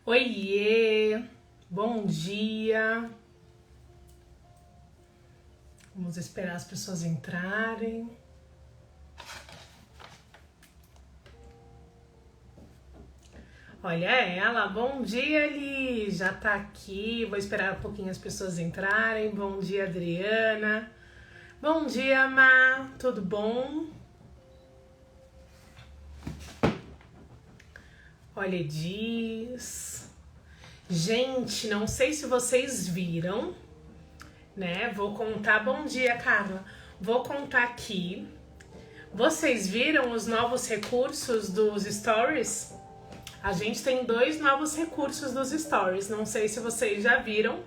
Oiê, bom dia. Vamos esperar as pessoas entrarem. Olha ela, bom dia, Li. Já tá aqui. Vou esperar um pouquinho as pessoas entrarem. Bom dia, Adriana. Bom dia, Má. Tudo bom? Olha, Edis. Gente, não sei se vocês viram, né? Vou contar. Bom dia, Carla. Vou contar aqui. Vocês viram os novos recursos dos stories? A gente tem 2 novos recursos dos stories. Não sei se vocês já viram.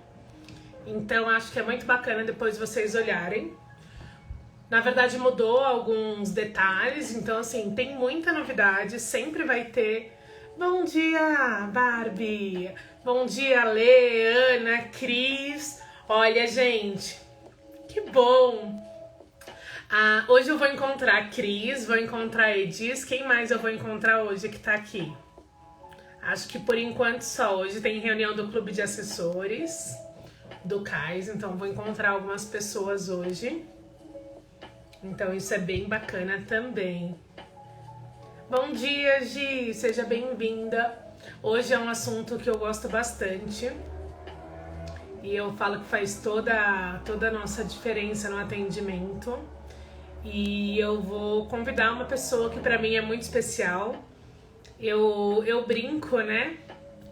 Então acho que é muito bacana depois vocês olharem. Na verdade mudou alguns detalhes. Então assim, tem muita novidade. Sempre vai ter. Bom dia, Barbie. Bom dia, Lê, Ana, Cris. Olha, gente, que bom. Hoje eu vou encontrar a Cris, vou encontrar a Edis. Quem mais eu vou encontrar hoje que tá aqui? Acho que por enquanto só. Hoje tem reunião do clube de assessores do CAIS, então vou encontrar algumas pessoas hoje. Então isso é bem bacana também. Bom dia, Gi! Seja bem-vinda. Hoje é um assunto que eu gosto bastante. E eu falo que faz toda a nossa diferença no atendimento. E eu vou convidar uma pessoa que para mim é muito especial. Eu brinco, né?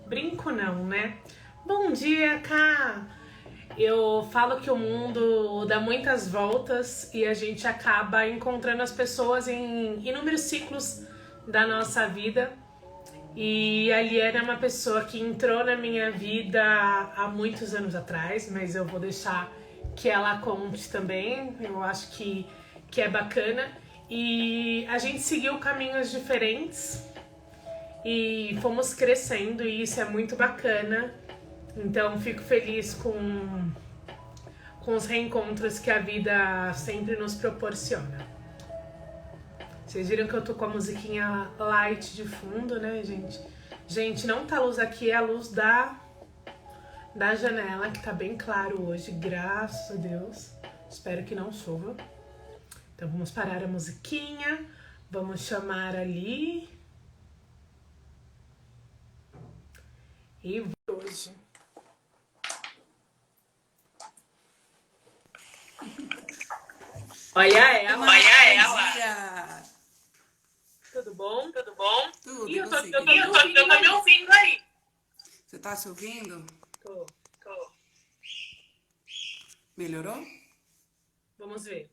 Brinco não, né? Bom dia, Ká! Eu falo que o mundo dá muitas voltas e a gente acaba encontrando as pessoas em inúmeros ciclos da nossa vida. E a Liana é uma pessoa que entrou na minha vida há muitos anos atrás, mas eu vou deixar que ela conte também. Eu acho que é bacana. E a gente seguiu caminhos diferentes e fomos crescendo e isso é muito bacana. Então fico feliz com os reencontros que a vida sempre nos proporciona. Vocês viram que eu tô com a musiquinha light de fundo, né, gente? Gente, não tá a luz aqui, é a luz da janela, que tá bem claro hoje, graças a Deus. Espero que não chova. Então vamos parar a musiquinha, vamos chamar ali. E hoje. Olha ela. Olha ela. Tudo bom? Tudo bom? Tudo, Ih, eu tô me ouvindo aí. Você tá se ouvindo? Tô. Melhorou? Vamos ver.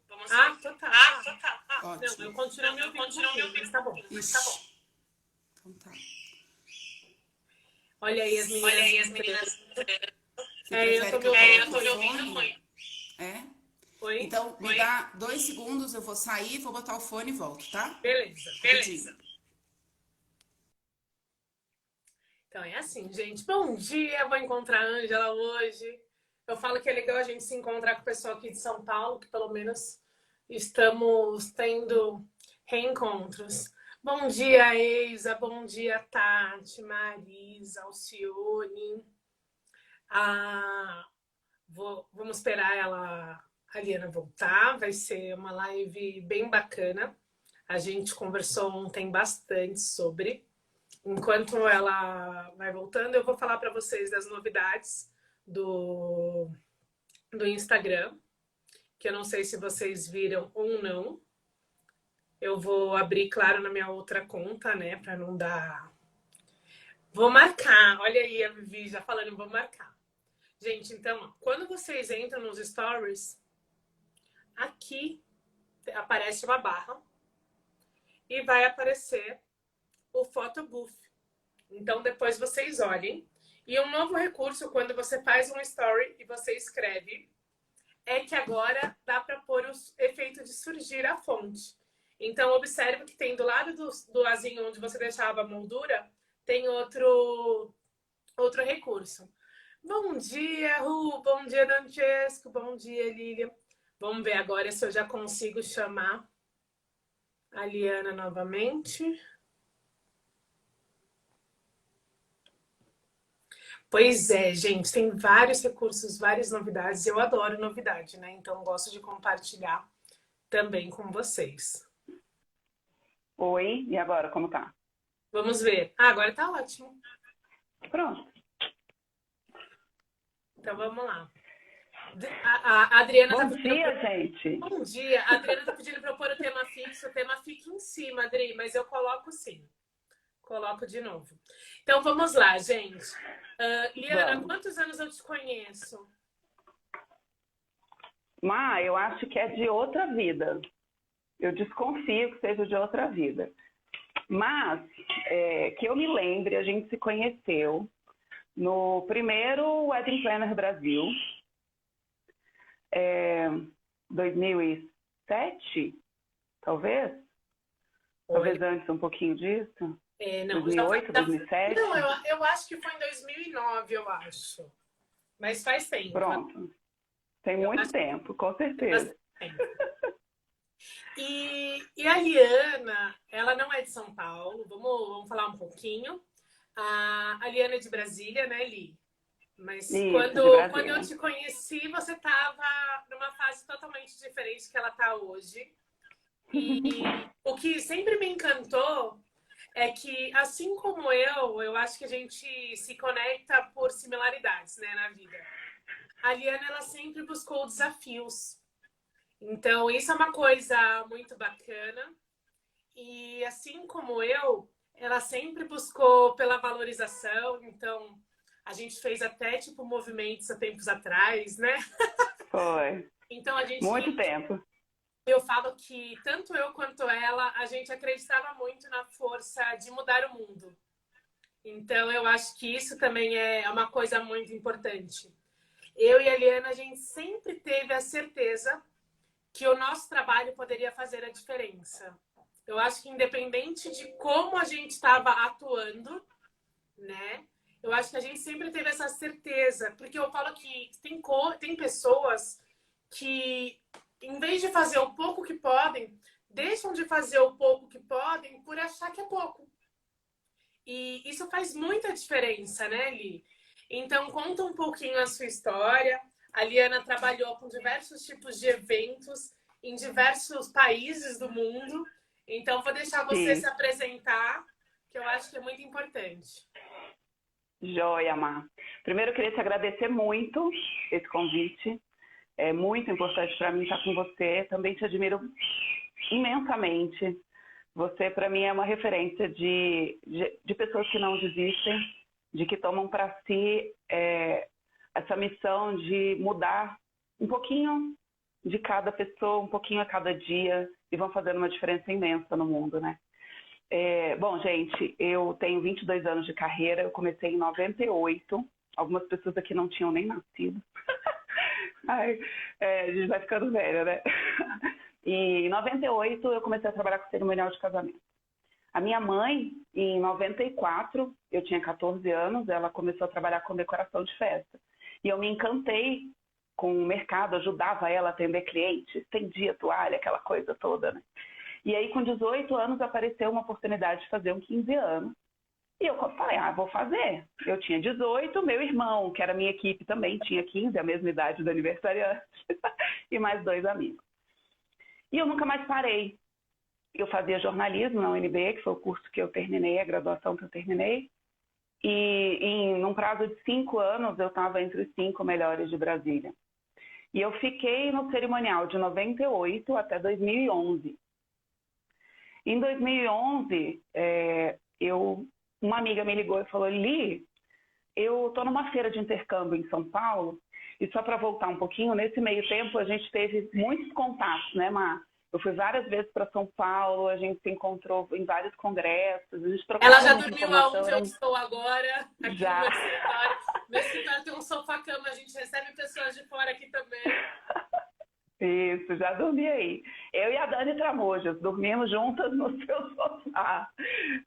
Total. Ótimo. Não, eu continuo me ouvindo, mas tá bom. Ixi. Então tá. Olha aí as meninas. Você eu tô me ouvindo muito. É? Oi? Então, me dá 2 segundos, eu vou sair, vou botar o fone e volto, tá? Beleza. Então é assim, gente. Bom dia, vou encontrar a Ângela hoje. Eu falo que é legal a gente se encontrar com o pessoal aqui de São Paulo, que pelo menos estamos tendo reencontros. Bom dia, Eisa. Bom dia, Tati, Marisa, Alcione. Vamos esperar a Liana voltar. Vai ser uma live bem bacana. A gente conversou ontem bastante sobre. Enquanto ela vai voltando, eu vou falar para vocês das novidades do Instagram, que eu não sei se vocês viram ou não. Eu vou abrir, claro, na minha outra conta, né, para não dar... Vou marcar, olha aí a Vivi já falando, vou marcar. Gente, então, quando vocês entram nos stories, aqui aparece uma barra e vai aparecer o photobooth. Então, depois vocês olhem. E um novo recurso, quando você faz um story e você escreve, é que agora dá para pôr o efeito de surgir a fonte. Então, observe que tem do lado do azinho onde você deixava a moldura, tem outro recurso. Bom dia, Ru. Bom dia, Dantesco. Bom dia, Lilian. Vamos ver agora se eu já consigo chamar a Liana novamente. Pois é, gente, tem vários recursos, várias novidades. Eu adoro novidade, né? Então gosto de compartilhar também com vocês. Oi, e agora, como tá? Vamos ver. Ah, agora tá ótimo. Pronto. Então vamos lá. A Adriana tá Bom pedindo dia, gente. bom dia. A Adriana tá pedindo para eu pôr o tema fixo. O tema fica em cima, Adri, mas eu coloco sim. Coloco de novo. Então vamos lá, gente. Liana, Vamos. quantos anos eu te conheço? Eu acho que é de outra vida. Eu desconfio que seja de outra vida. Mas, que eu me lembre, a gente se conheceu no primeiro Wedding Planner Brasil, 2007, talvez? Talvez antes um pouquinho disso. Não, 2008, 2007? Não, eu acho que foi em 2009, eu acho. Mas faz tempo. Pronto. Tem muito tempo, com certeza. E a Liana, ela não é de São Paulo, vamos falar um pouquinho. A Liana é de Brasília, né, Li? Mas Isso, quando eu te conheci, você estava numa fase totalmente diferente que ela está hoje. E o que sempre me encantou é que, assim como eu acho que a gente se conecta por similaridades, né, na vida. A Liana, ela sempre buscou desafios. Então, isso é uma coisa muito bacana. E assim como eu, ela sempre buscou pela valorização. Então, a gente fez até, tipo, movimentos há tempos atrás, né? Foi. Então, a gente... Muito tempo. Eu falo que tanto eu quanto ela, a gente acreditava muito na força de mudar o mundo. Então, eu acho que isso também é uma coisa muito importante. Eu e a Liana, a gente sempre teve a certeza que o nosso trabalho poderia fazer a diferença. Eu acho que independente de como a gente estava atuando, né? Eu acho que a gente sempre teve essa certeza. Porque eu falo que tem pessoas que, em vez de fazer o pouco que podem, deixam de fazer o pouco que podem por achar que é pouco. E isso faz muita diferença, né, Li? Então, conta um pouquinho a sua história. A Liana trabalhou com diversos tipos de eventos em diversos países do mundo. Então, vou deixar você se apresentar, que eu acho que é muito importante. Joia, Mar. Primeiro, eu queria te agradecer muito esse convite. É muito importante para mim estar com você. Também te admiro imensamente. Você, para mim, é uma referência de pessoas que não desistem, de que tomam para si essa missão de mudar um pouquinho de cada pessoa, um pouquinho a cada dia, e vão fazendo uma diferença imensa no mundo, né? Bom, gente, eu tenho 22 anos de carreira, eu comecei em 98, algumas pessoas aqui não tinham nem nascido. Ai, a gente vai ficando velha, né? E em 98 eu comecei a trabalhar com cerimonial de casamento. A minha mãe, em 94, eu tinha 14 anos, ela começou a trabalhar com decoração de festa. E eu me encantei com o mercado, ajudava ela a atender clientes, estendia toalha, aquela coisa toda, né? E aí, com 18 anos, apareceu uma oportunidade de fazer um 15 anos. E eu falei, vou fazer. Eu tinha 18, meu irmão, que era minha equipe, também tinha 15, a mesma idade do aniversariante, e mais 2 amigos. E eu nunca mais parei. Eu fazia jornalismo na UNB, que foi o curso que eu terminei, a graduação que eu terminei. E num prazo de 5 anos, eu estava entre os 5 melhores de Brasília. E eu fiquei no cerimonial de 98 até 2011. Em 2011, uma amiga me ligou e falou, Li, eu estou numa feira de intercâmbio em São Paulo, e só para voltar um pouquinho, nesse meio tempo a gente teve muitos contatos, né, Mar? Eu fui várias vezes para São Paulo, a gente se encontrou em vários congressos, a gente trocava Ela já muita dormiu informação. aonde eu estou agora, aqui Já. no meu escritório. Meu escritório tem um sofá-cama, a gente recebe pessoas de fora aqui também. Isso, já dormi aí. Eu e a Dani Tramojas dormimos juntas no seu sofá,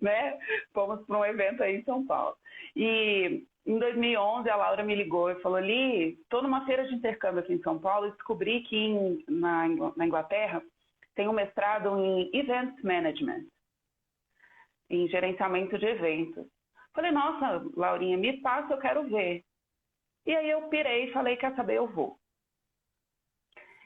né? Fomos para um evento aí em São Paulo. E em 2011 a Laura me ligou e falou, Li, estou numa feira de intercâmbio aqui em São Paulo e descobri que na Inglaterra tem um mestrado em Event Management, em gerenciamento de eventos. Falei, nossa, Laurinha, me passa, eu quero ver. E aí eu pirei e falei, quer saber, eu vou.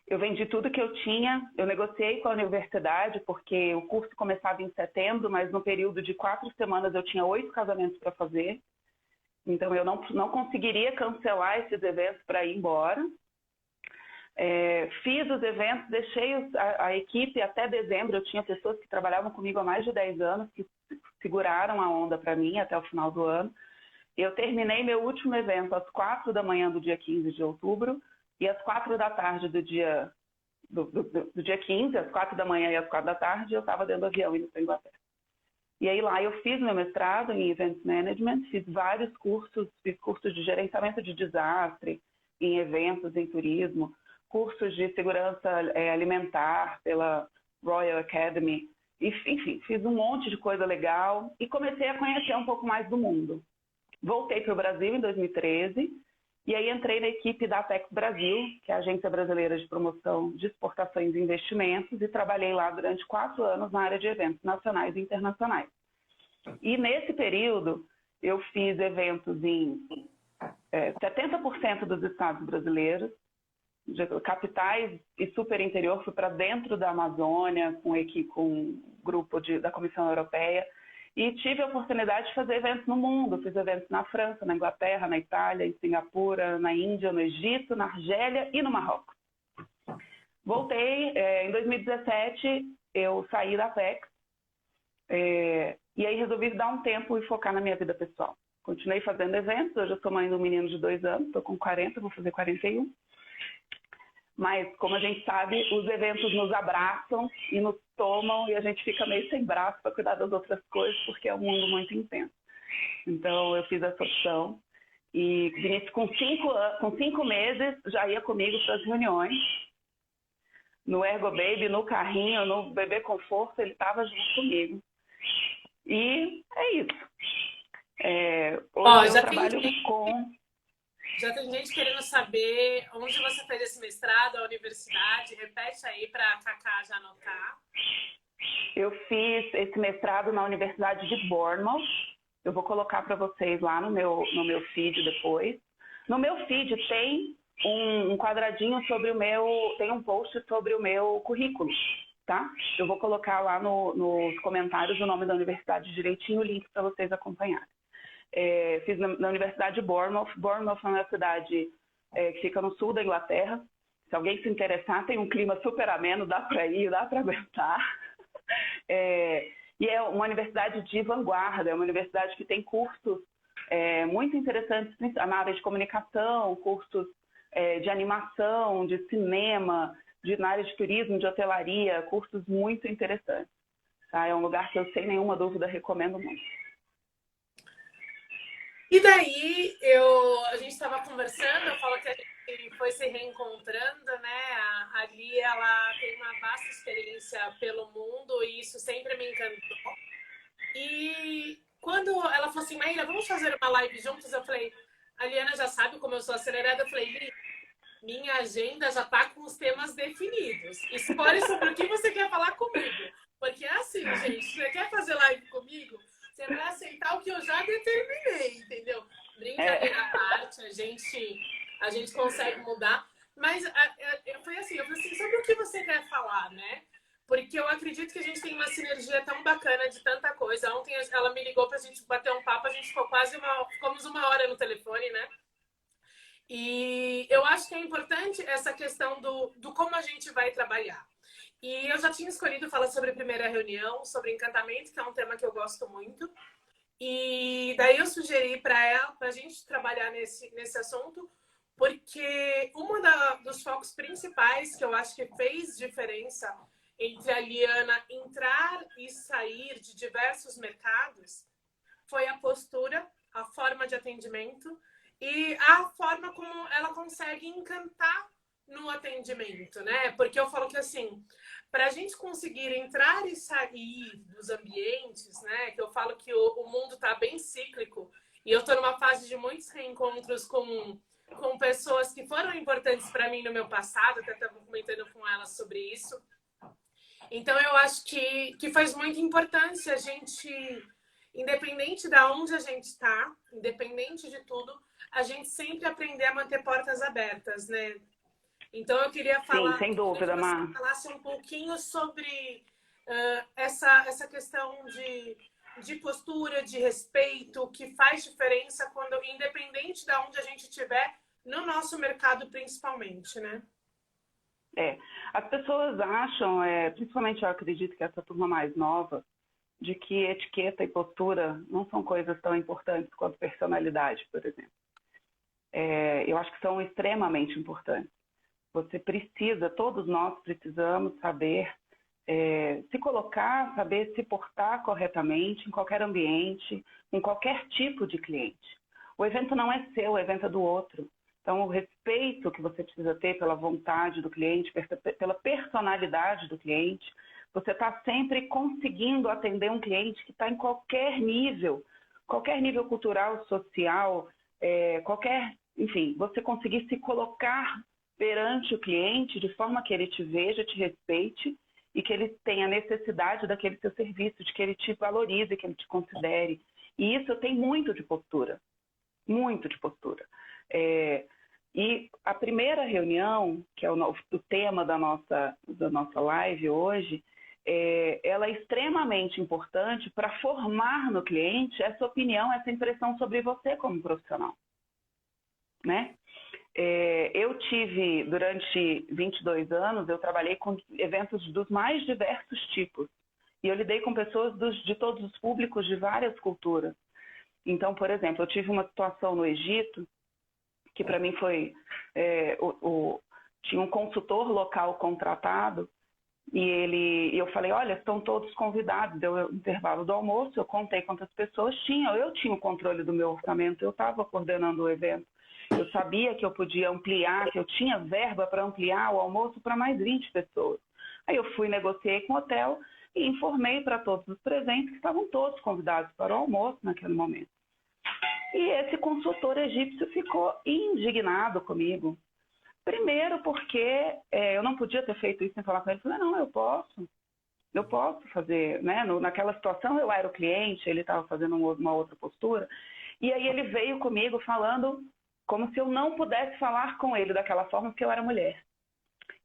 Eu vendi tudo que eu tinha, eu negociei com a universidade, porque o curso começava em setembro, mas no período de 4 semanas eu tinha 8 casamentos para fazer. Então eu não conseguiria cancelar esses eventos para ir embora. Fiz os eventos, deixei a equipe até dezembro. Eu tinha pessoas que trabalhavam comigo há mais de 10 anos, que seguraram a onda para mim até o final do ano. Eu terminei meu último evento às 4 da manhã do dia 15 de outubro e às 4 da tarde do dia 15, às 4 da manhã e às 4 da tarde, eu estava dentro do avião indo para a Inglaterra. E aí lá eu fiz meu mestrado em Event Management, fiz vários cursos, fiz cursos de gerenciamento de desastre, em eventos, em turismo, cursos de segurança alimentar pela Royal Academy, enfim, fiz um monte de coisa legal e comecei a conhecer um pouco mais do mundo. Voltei para o Brasil em 2013 e aí entrei na equipe da Apex Brasil, que é a Agência Brasileira de Promoção de Exportações e Investimentos, e trabalhei lá durante 4 anos na área de eventos nacionais e internacionais. E nesse período, eu fiz eventos em 70% dos estados brasileiros, capitais e super interior, fui para dentro da Amazônia com um grupo da Comissão Europeia, e tive a oportunidade de fazer eventos no mundo. Fiz eventos na França, na Inglaterra, na Itália, em Singapura, na Índia, no Egito, na Argélia e no Marrocos. Voltei, em 2017, eu saí da Apex, e aí resolvi dar um tempo e focar na minha vida pessoal. Continuei fazendo eventos, hoje eu sou mãe de um menino de 2 anos, estou com 40, vou fazer 41. Mas, como a gente sabe, os eventos nos abraçam e nos tomam e a gente fica meio sem braço para cuidar das outras coisas, porque é um mundo muito intenso. Então, eu fiz essa opção. E Vinícius, com 5 meses, já ia comigo para as reuniões. No Ergo Baby, no carrinho, no Bebê Conforto, ele estava junto comigo. E é isso. Hoje eu trabalho com... Já tem gente querendo saber onde você fez esse mestrado, a universidade. Repete aí para a Cacá já anotar. Eu fiz esse mestrado na Universidade de Bournemouth. Eu vou colocar para vocês lá no meu feed depois. No meu feed tem um quadradinho sobre tem um post sobre o meu currículo, tá? Eu vou colocar lá nos comentários o nome da universidade direitinho, o link para vocês acompanharem. Fiz na Universidade de Bournemouth. Bournemouth é uma cidade que fica no sul da Inglaterra. Se alguém se interessar, tem um clima super ameno, dá para ir, dá para aguentar. E é uma universidade de vanguarda, é uma universidade que tem cursos muito interessantes na área de comunicação, cursos de animação, de cinema, na área de turismo, de hotelaria, cursos muito interessantes. Tá? É um lugar que eu, sem nenhuma dúvida, recomendo muito. E daí, a gente estava conversando, eu falo que a gente foi se reencontrando, né? A Lia, ela tem uma vasta experiência pelo mundo e isso sempre me encantou. E quando ela falou assim, Maíra, vamos fazer uma live juntos? Eu falei, a Liana já sabe como eu sou acelerada. Eu falei, Lia, minha agenda já está com os temas definidos. Escolhe sobre o que você quer falar comigo. Porque é assim, gente, você quer fazer live comigo? Você vai aceitar o que eu já determinei, entendeu? Brincadeira à parte, a gente consegue mudar. Mas foi assim, eu falei assim, sobre o que você quer falar, né? Porque eu acredito que a gente tem uma sinergia tão bacana de tanta coisa. Ontem ela me ligou pra gente bater um papo, a gente ficou ficamos 1 hora no telefone, né? E eu acho que é importante essa questão do como a gente vai trabalhar. E eu já tinha escolhido falar sobre a primeira reunião, sobre encantamento, que é um tema que eu gosto muito. E daí eu sugeri para ela, para a gente trabalhar nesse assunto, porque dos focos principais que eu acho que fez diferença entre a Liana entrar e sair de diversos mercados foi a postura, a forma de atendimento e a forma como ela consegue encantar no atendimento, né? Porque eu falo que assim, para a gente conseguir entrar e sair dos ambientes, né? Que eu falo que o mundo está bem cíclico e eu estou numa fase de muitos reencontros com pessoas que foram importantes para mim no meu passado, até estava comentando com elas sobre isso. Então eu acho que faz muita importância a gente independente de onde a gente está, independente de tudo, a gente sempre aprender a manter portas abertas, né? Então eu queria Sim, falar, sem dúvida, que você Mar. falasse um pouquinho sobre essa questão de postura, de respeito, que faz diferença quando, independente de onde a gente estiver, no nosso mercado principalmente, né? As pessoas acham, principalmente eu acredito que essa turma mais nova, de que etiqueta e postura não são coisas tão importantes quanto personalidade, por exemplo. Eu acho que são extremamente importantes. Você precisa, todos nós precisamos saber se colocar, saber se portar corretamente em qualquer ambiente, em qualquer tipo de cliente. O evento não é seu, o evento é do outro. Então, o respeito que você precisa ter pela vontade do cliente, pela personalidade do cliente, você está sempre conseguindo atender um cliente que está em qualquer nível cultural, social, enfim, você conseguir se colocar perante o cliente de forma que ele te veja, te respeite e que ele tenha necessidade daquele seu serviço, de que ele te valorize, que ele te considere. E isso tem muito de postura, muito de postura. E a primeira reunião, que é o tema da nossa live hoje, ela é extremamente importante para formar no cliente essa opinião, essa impressão sobre você como profissional, né? Eu tive, durante 22 anos, eu trabalhei com eventos dos mais diversos tipos. E eu lidei com pessoas de todos os públicos, de várias culturas. Então, por exemplo, eu tive uma situação no Egito, que para mim foi... tinha um consultor local contratado, e eu falei, olha, estão todos convidados. Deu o intervalo do almoço, eu contei quantas pessoas tinham. Eu tinha o controle do meu orçamento, eu estava coordenando o evento. Eu sabia que eu podia ampliar, que eu tinha verba para ampliar o almoço para mais 20 pessoas. Aí eu fui, negociei com o hotel e informei para todos os presentes que estavam todos convidados para o almoço naquele momento. E esse consultor egípcio ficou indignado comigo. Primeiro porque eu não podia ter feito isso sem falar com ele. Eu falei, não, eu posso fazer, né? Naquela situação eu era o cliente, ele estava fazendo uma outra postura. E aí ele veio comigo falando como se eu não pudesse falar com ele daquela forma porque eu era mulher.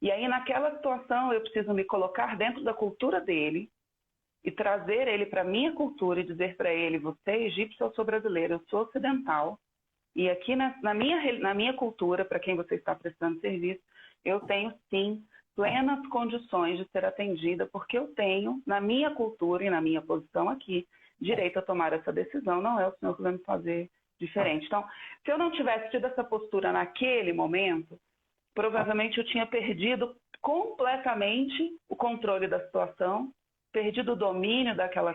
E aí naquela situação eu preciso me colocar dentro da cultura dele e trazer ele para a minha cultura e dizer para ele, você é egípcio, eu sou brasileiro, eu sou ocidental. E aqui na minha cultura, para quem você está prestando serviço, eu tenho sim plenas condições de ser atendida, porque eu tenho, na minha cultura e na minha posição aqui, direito a tomar essa decisão, não é o senhor que vai me fazer diferente. Então, se eu não tivesse tido essa postura naquele momento, provavelmente eu tinha perdido completamente o controle da situação, perdido o domínio daquela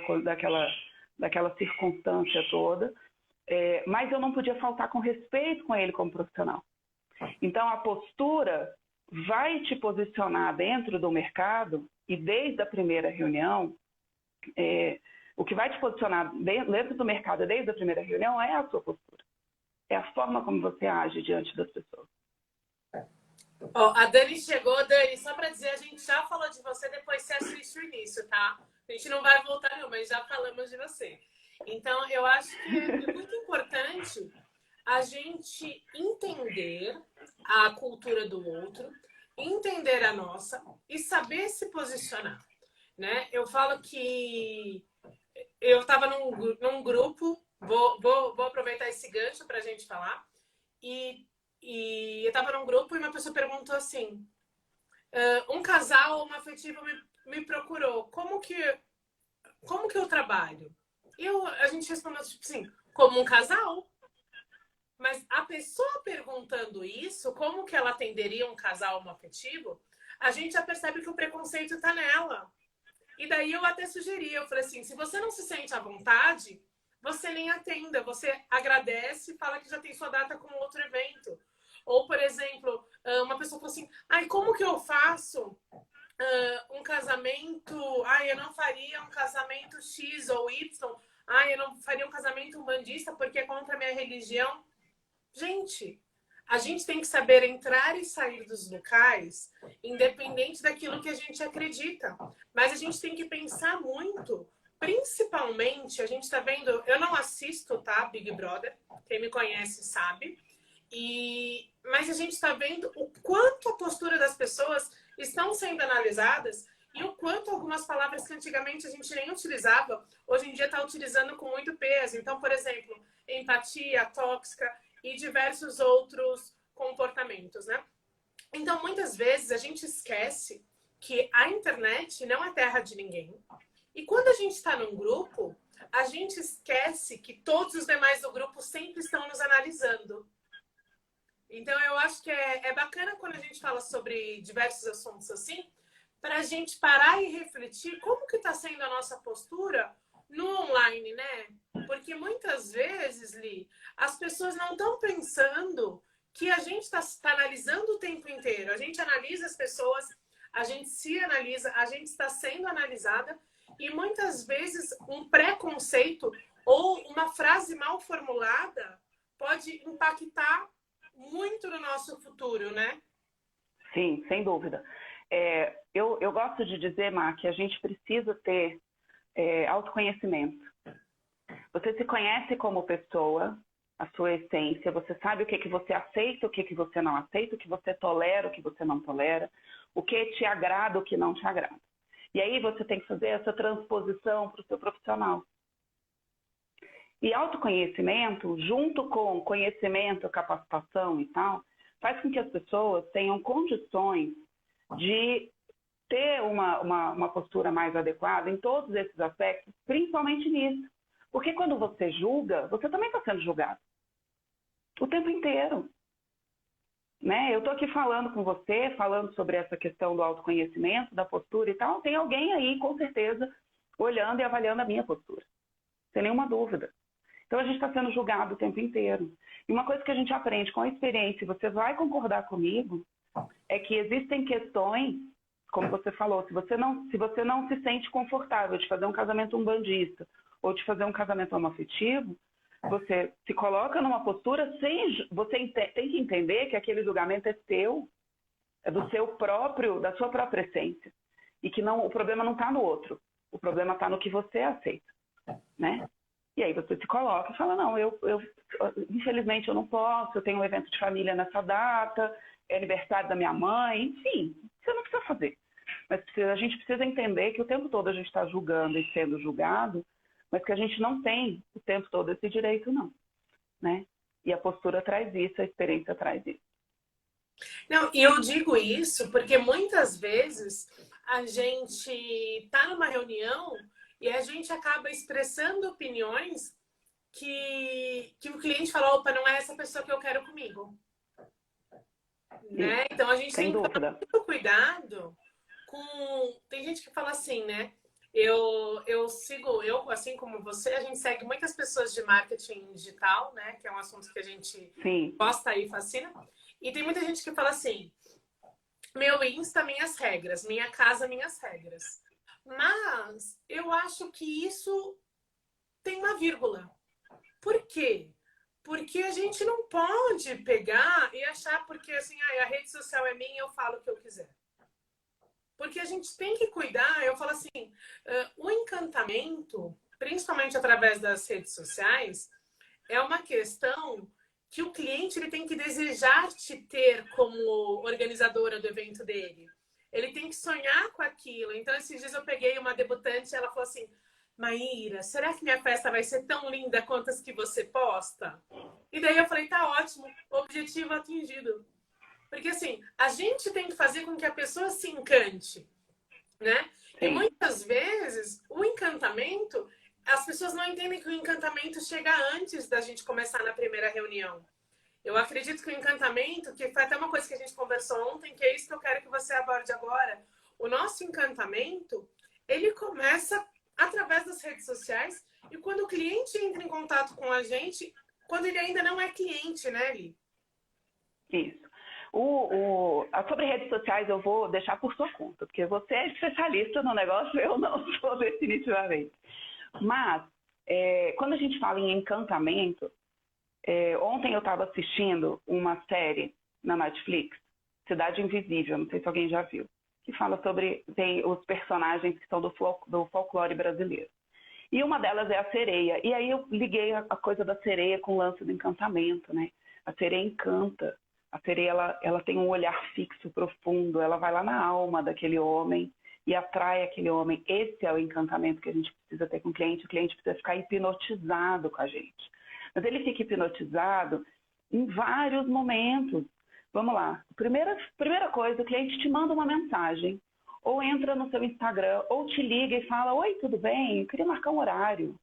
circunstância toda, mas eu não podia faltar com respeito com ele como profissional. Então, a postura vai te posicionar dentro do mercado e desde a primeira reunião, o que vai te posicionar dentro do mercado desde a primeira reunião é a sua postura. É a forma como você age diante das pessoas. A Dani chegou. Dani, só para dizer, a gente já falou de você, depois você assiste o início, tá? A gente não vai voltar não, mas já falamos de você. Então, eu acho que é muito importante a gente entender a cultura do outro, entender a nossa e saber se posicionar, né? Eu falo que eu estava num grupo, vou aproveitar esse gancho para a gente falar, e eu estava num grupo e uma pessoa perguntou assim, um casal ou uma afetiva me procurou, como que eu trabalho? E a gente respondeu tipo assim, como um casal. Mas a pessoa perguntando isso, como que ela atenderia um casal homoafetivo, a gente já percebe que o preconceito está nela. E daí eu até sugeri, eu falei assim, se você não se sente à vontade, você nem atenda, você agradece e fala que já tem sua data com outro evento. Ou, por exemplo, uma pessoa falou assim, ai, como que eu faço um casamento, eu não faria um casamento X ou Y, eu não faria um casamento umbandista porque é contra a minha religião. Gente, a gente tem que saber entrar e sair dos locais, independente daquilo que a gente acredita. Mas a gente tem que pensar muito principalmente, a gente tá vendo, eu não assisto, tá, Big Brother, quem me conhece sabe, mas a gente está vendo o quanto a postura das pessoas estão sendo analisadas e o quanto algumas palavras que antigamente a gente nem utilizava, hoje em dia está utilizando com muito peso. Então, por exemplo, empatia, tóxica e diversos outros comportamentos, né? Então, muitas vezes a gente esquece que a internet não é terra de ninguém. E quando a gente está num grupo, a gente esquece que todos os demais do grupo sempre estão nos analisando. Então, eu acho que é bacana quando a gente fala sobre diversos assuntos assim, para a gente parar e refletir como que está sendo a nossa postura no online, né? Porque muitas vezes, Li, as pessoas não estão pensando que a gente está analisando o tempo inteiro. A gente analisa as pessoas, a gente se analisa, a gente está sendo analisada e muitas vezes um preconceito ou uma frase mal formulada pode impactar muito no nosso futuro, né? Sim, sem dúvida. Eu gosto de dizer, Má, que a gente precisa ter autoconhecimento. Você se conhece como pessoa, a sua essência, você sabe o que você aceita, o que você não aceita, o que você tolera, o que você não tolera, o que te agrada, o que não te agrada. E aí você tem que fazer essa transposição para o seu profissional. E autoconhecimento, junto com conhecimento, capacitação e tal, faz com que as pessoas tenham condições de ter uma postura mais adequada em todos esses aspectos, principalmente nisso. Porque quando você julga, você também está sendo julgado. O tempo inteiro. Né? Eu estou aqui falando com você, falando sobre essa questão do autoconhecimento, da postura e tal. Tem alguém aí, com certeza, olhando e avaliando a minha postura. Sem nenhuma dúvida. Então, a gente está sendo julgado o tempo inteiro. E uma coisa que a gente aprende com a experiência, e você vai concordar comigo, é que existem questões, como você falou, se você não se sente confortável de fazer um casamento umbandista ou de fazer um casamento homoafetivo, você se coloca numa postura sem... Você tem que entender que aquele julgamento é seu, é do seu próprio, da sua própria essência. E que o problema não está no outro. O problema está no que você aceita, né? E aí você se coloca e fala, não, infelizmente eu não posso, eu tenho um evento de família nessa data, é aniversário da minha mãe, enfim, você não precisa fazer. Mas a gente precisa entender que o tempo todo a gente está julgando e sendo julgado, mas que a gente não tem o tempo todo esse direito, não. Né? E a postura traz isso, a experiência traz isso. Não, e eu digo isso porque muitas vezes a gente está numa reunião e a gente acaba expressando opiniões que o cliente fala, opa, não é essa pessoa que eu quero comigo. Né? Então a gente tem que tomar muito cuidado com... Tem gente que fala assim, né? Eu sigo, assim como você, a gente segue muitas pessoas de marketing digital, né? Que é um assunto que a gente gosta e fascina. E tem muita gente que fala assim, meu Insta, minhas regras, minha casa, minhas regras. Mas eu acho que isso tem uma vírgula. Por quê? Porque a gente não pode pegar e achar porque assim, a rede social é minha, eu falo o que eu quiser. Porque a gente tem que cuidar, eu falo assim, o encantamento, principalmente através das redes sociais, é uma questão que o cliente ele tem que desejar te ter como organizadora do evento dele. Ele tem que sonhar com aquilo. Então, esses dias eu peguei uma debutante e ela falou assim, Maíra, será que minha festa vai ser tão linda quanto as que você posta? E daí eu falei, tá ótimo, objetivo atingido. Porque assim, a gente tem que fazer com que a pessoa se encante, né? Sim. E muitas vezes o encantamento, as pessoas não entendem que o encantamento chega antes da gente começar na primeira reunião. Eu acredito que o encantamento, que foi até uma coisa que a gente conversou ontem, que é isso que eu quero que você aborde agora. O nosso encantamento, ele começa através das redes sociais e quando o cliente entra em contato com a gente, quando ele ainda não é cliente, né, Li? Isso. Sobre redes sociais eu vou deixar por sua conta, porque você é especialista no negócio, eu não sou definitivamente. Mas, quando a gente fala em encantamento, ontem eu estava assistindo uma série na Netflix, Cidade Invisível, não sei se alguém já viu, que fala sobre os personagens que são do folclore brasileiro. E uma delas é a sereia. E aí eu liguei a coisa da sereia com o lance do encantamento, né? A sereia encanta. A sereia, ela tem um olhar fixo, profundo. Ela vai lá na alma daquele homem e atrai aquele homem. Esse é o encantamento que a gente precisa ter com o cliente. O cliente precisa ficar hipnotizado com a gente. Mas ele fica hipnotizado em vários momentos. Vamos lá. Primeira coisa, o cliente te manda uma mensagem. Ou entra no seu Instagram, ou te liga e fala: oi, tudo bem? Eu queria marcar um horário.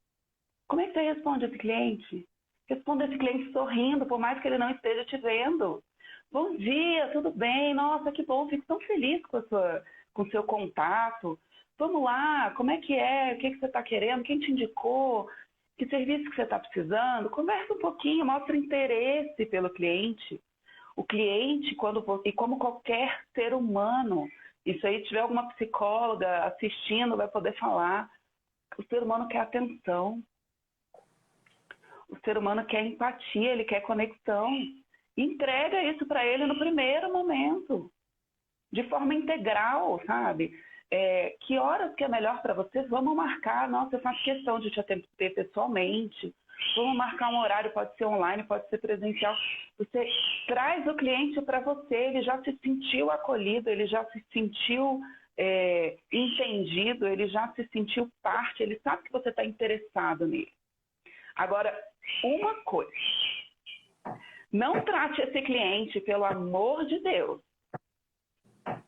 Como é que você responde a esse cliente? Responda esse cliente sorrindo, por mais que ele não esteja te vendo. Bom dia, tudo bem? Nossa, que bom, fico tão feliz com o seu contato. Vamos lá, como é que é? O que você está querendo? Quem te indicou? Que serviço que você está precisando? Conversa um pouquinho, mostra interesse pelo cliente. O cliente, e como qualquer ser humano, e se aí tiver alguma psicóloga assistindo, vai poder falar, o ser humano quer atenção. O ser humano quer empatia, ele quer conexão. Entrega isso para ele no primeiro momento, de forma integral, sabe? Que horas que é melhor para você? Vamos marcar. Nossa, eu faço questão de te atender pessoalmente. Vamos marcar um horário, pode ser online, pode ser presencial. Você traz o cliente para você, ele já se sentiu acolhido, ele já se sentiu entendido, ele já se sentiu parte, ele sabe que você está interessado nele. Agora, uma coisa, não trate esse cliente, pelo amor de Deus,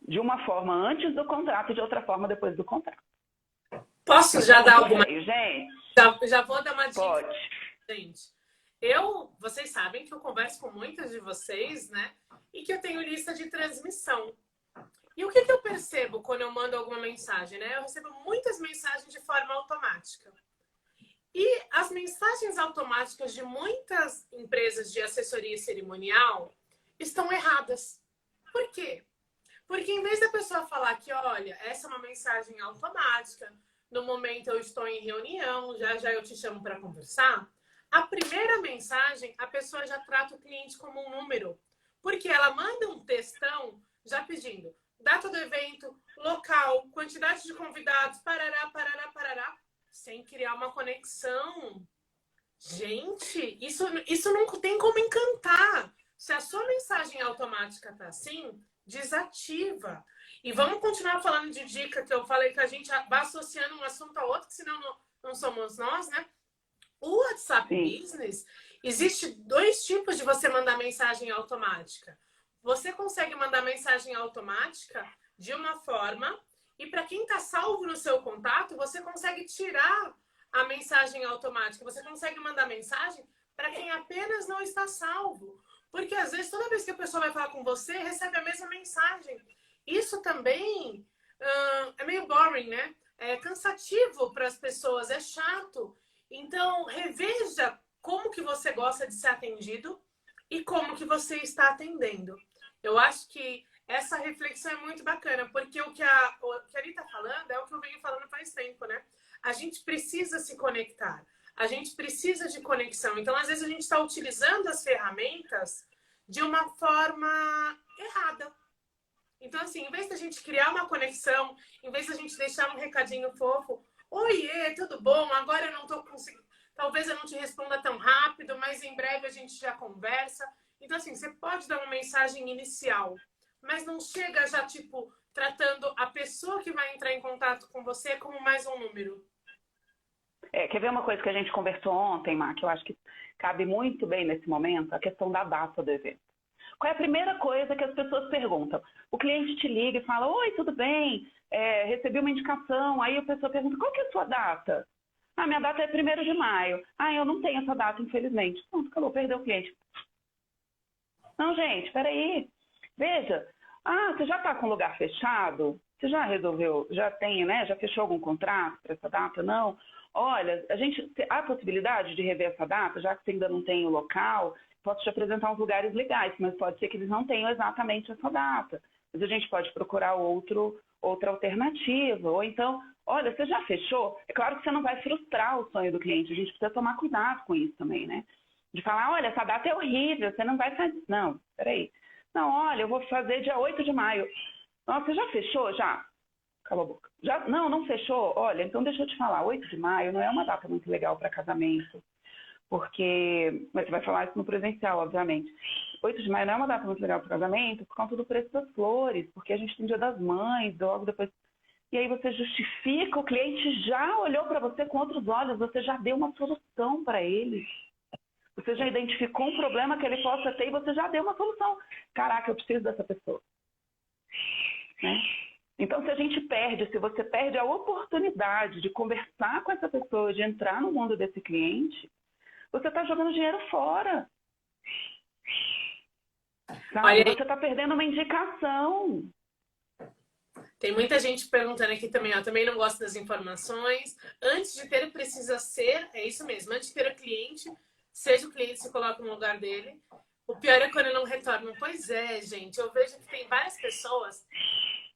de uma forma antes do contrato e de outra forma depois do contrato. Posso já dar alguma... Gente? Já vou dar uma dica. Pode. Gente, vocês sabem que eu converso com muitas de vocês, né? E que eu tenho lista de transmissão. E o que eu percebo quando eu mando alguma mensagem, né? Eu recebo muitas mensagens de forma automática. E as mensagens automáticas de muitas empresas de assessoria cerimonial estão erradas. Por quê? Porque em vez da pessoa falar que, olha, essa é uma mensagem automática, no momento eu estou em reunião, já eu te chamo para conversar, a primeira mensagem, a pessoa já trata o cliente como um número. Porque ela manda um textão já pedindo data do evento, local, quantidade de convidados, parará, parará, parará, sem criar uma conexão. Gente, isso não tem como encantar. Se a sua mensagem automática tá assim, desativa. E vamos continuar falando de dica que eu falei que a gente vai associando um assunto ao outro, que senão não somos nós, né? O WhatsApp Business, existe 2 tipos de você mandar mensagem automática. Você consegue mandar mensagem automática de uma forma, e para quem está salvo no seu contato, você consegue tirar a mensagem automática. Você consegue mandar mensagem para quem apenas não está salvo. Porque às vezes, toda vez que a pessoa vai falar com você, recebe a mesma mensagem. Isso também é meio boring, né? É cansativo para as pessoas, é chato. Então, reveja como que você gosta de ser atendido e como que você está atendendo. Eu acho que essa reflexão é muito bacana, porque o que a Ari está falando é o que eu venho falando faz tempo, né? A gente precisa se conectar, a gente precisa de conexão. Então, às vezes, a gente está utilizando as ferramentas de uma forma errada. Então, assim, em vez da gente criar uma conexão, em vez da gente deixar um recadinho fofo, oiê, tudo bom? Agora eu não tô conseguindo. Talvez eu não te responda tão rápido, mas em breve a gente já conversa. Então, assim, você pode dar uma mensagem inicial, mas não chega já, tipo, tratando a pessoa que vai entrar em contato com você como mais um número. Quer ver uma coisa que a gente conversou ontem, Má, que eu acho que cabe muito bem nesse momento? A questão da data do evento. Qual é a primeira coisa que as pessoas perguntam? O cliente te liga e fala: oi, tudo bem? Recebi uma indicação. Aí a pessoa pergunta: qual que é a sua data? Ah, minha data é 1º de maio. Ah, eu não tenho essa data, infelizmente. Pronto, acabou, perdeu o cliente. Não, gente, peraí. Veja. Ah, você já está com o lugar fechado? Você já resolveu, já tem, né? Já fechou algum contrato para essa data? Não. Olha, há possibilidade de rever essa data, já que você ainda não tem o local. Posso te apresentar uns lugares legais, mas pode ser que eles não tenham exatamente essa data. Mas a gente pode procurar outra alternativa. Ou então, olha, você já fechou? É claro que você não vai frustrar o sonho do cliente. A gente precisa tomar cuidado com isso também, né? De falar: olha, essa data é horrível, você não vai fazer. Não, peraí. Não, olha, eu vou fazer dia 8 de maio. Nossa, você já fechou? Já. cala a boca. Já, não fechou? Olha, então deixa eu te falar, 8 de maio não é uma data muito legal para casamento, porque, mas você vai falar isso no presencial, obviamente. 8 de maio não é uma data muito legal para casamento por conta do preço das flores, porque a gente tem Dia das Mães, logo depois. E aí você justifica, o cliente já olhou para você com outros olhos, você já deu uma solução para ele. Você já identificou um problema que ele possa ter e você já deu uma solução. Caraca, eu preciso dessa pessoa. Né? Então, se você perde a oportunidade de conversar com essa pessoa, de entrar no mundo desse cliente, você está jogando dinheiro fora. Sabe? Olha, Você está perdendo uma indicação. tem muita gente perguntando aqui também, ó, também não gosto das informações. Antes de ter, precisa ser, é isso mesmo, antes de ter o cliente, seja o cliente se coloca no lugar dele. O pior é quando não retornam. Pois é, gente, eu vejo que tem várias pessoas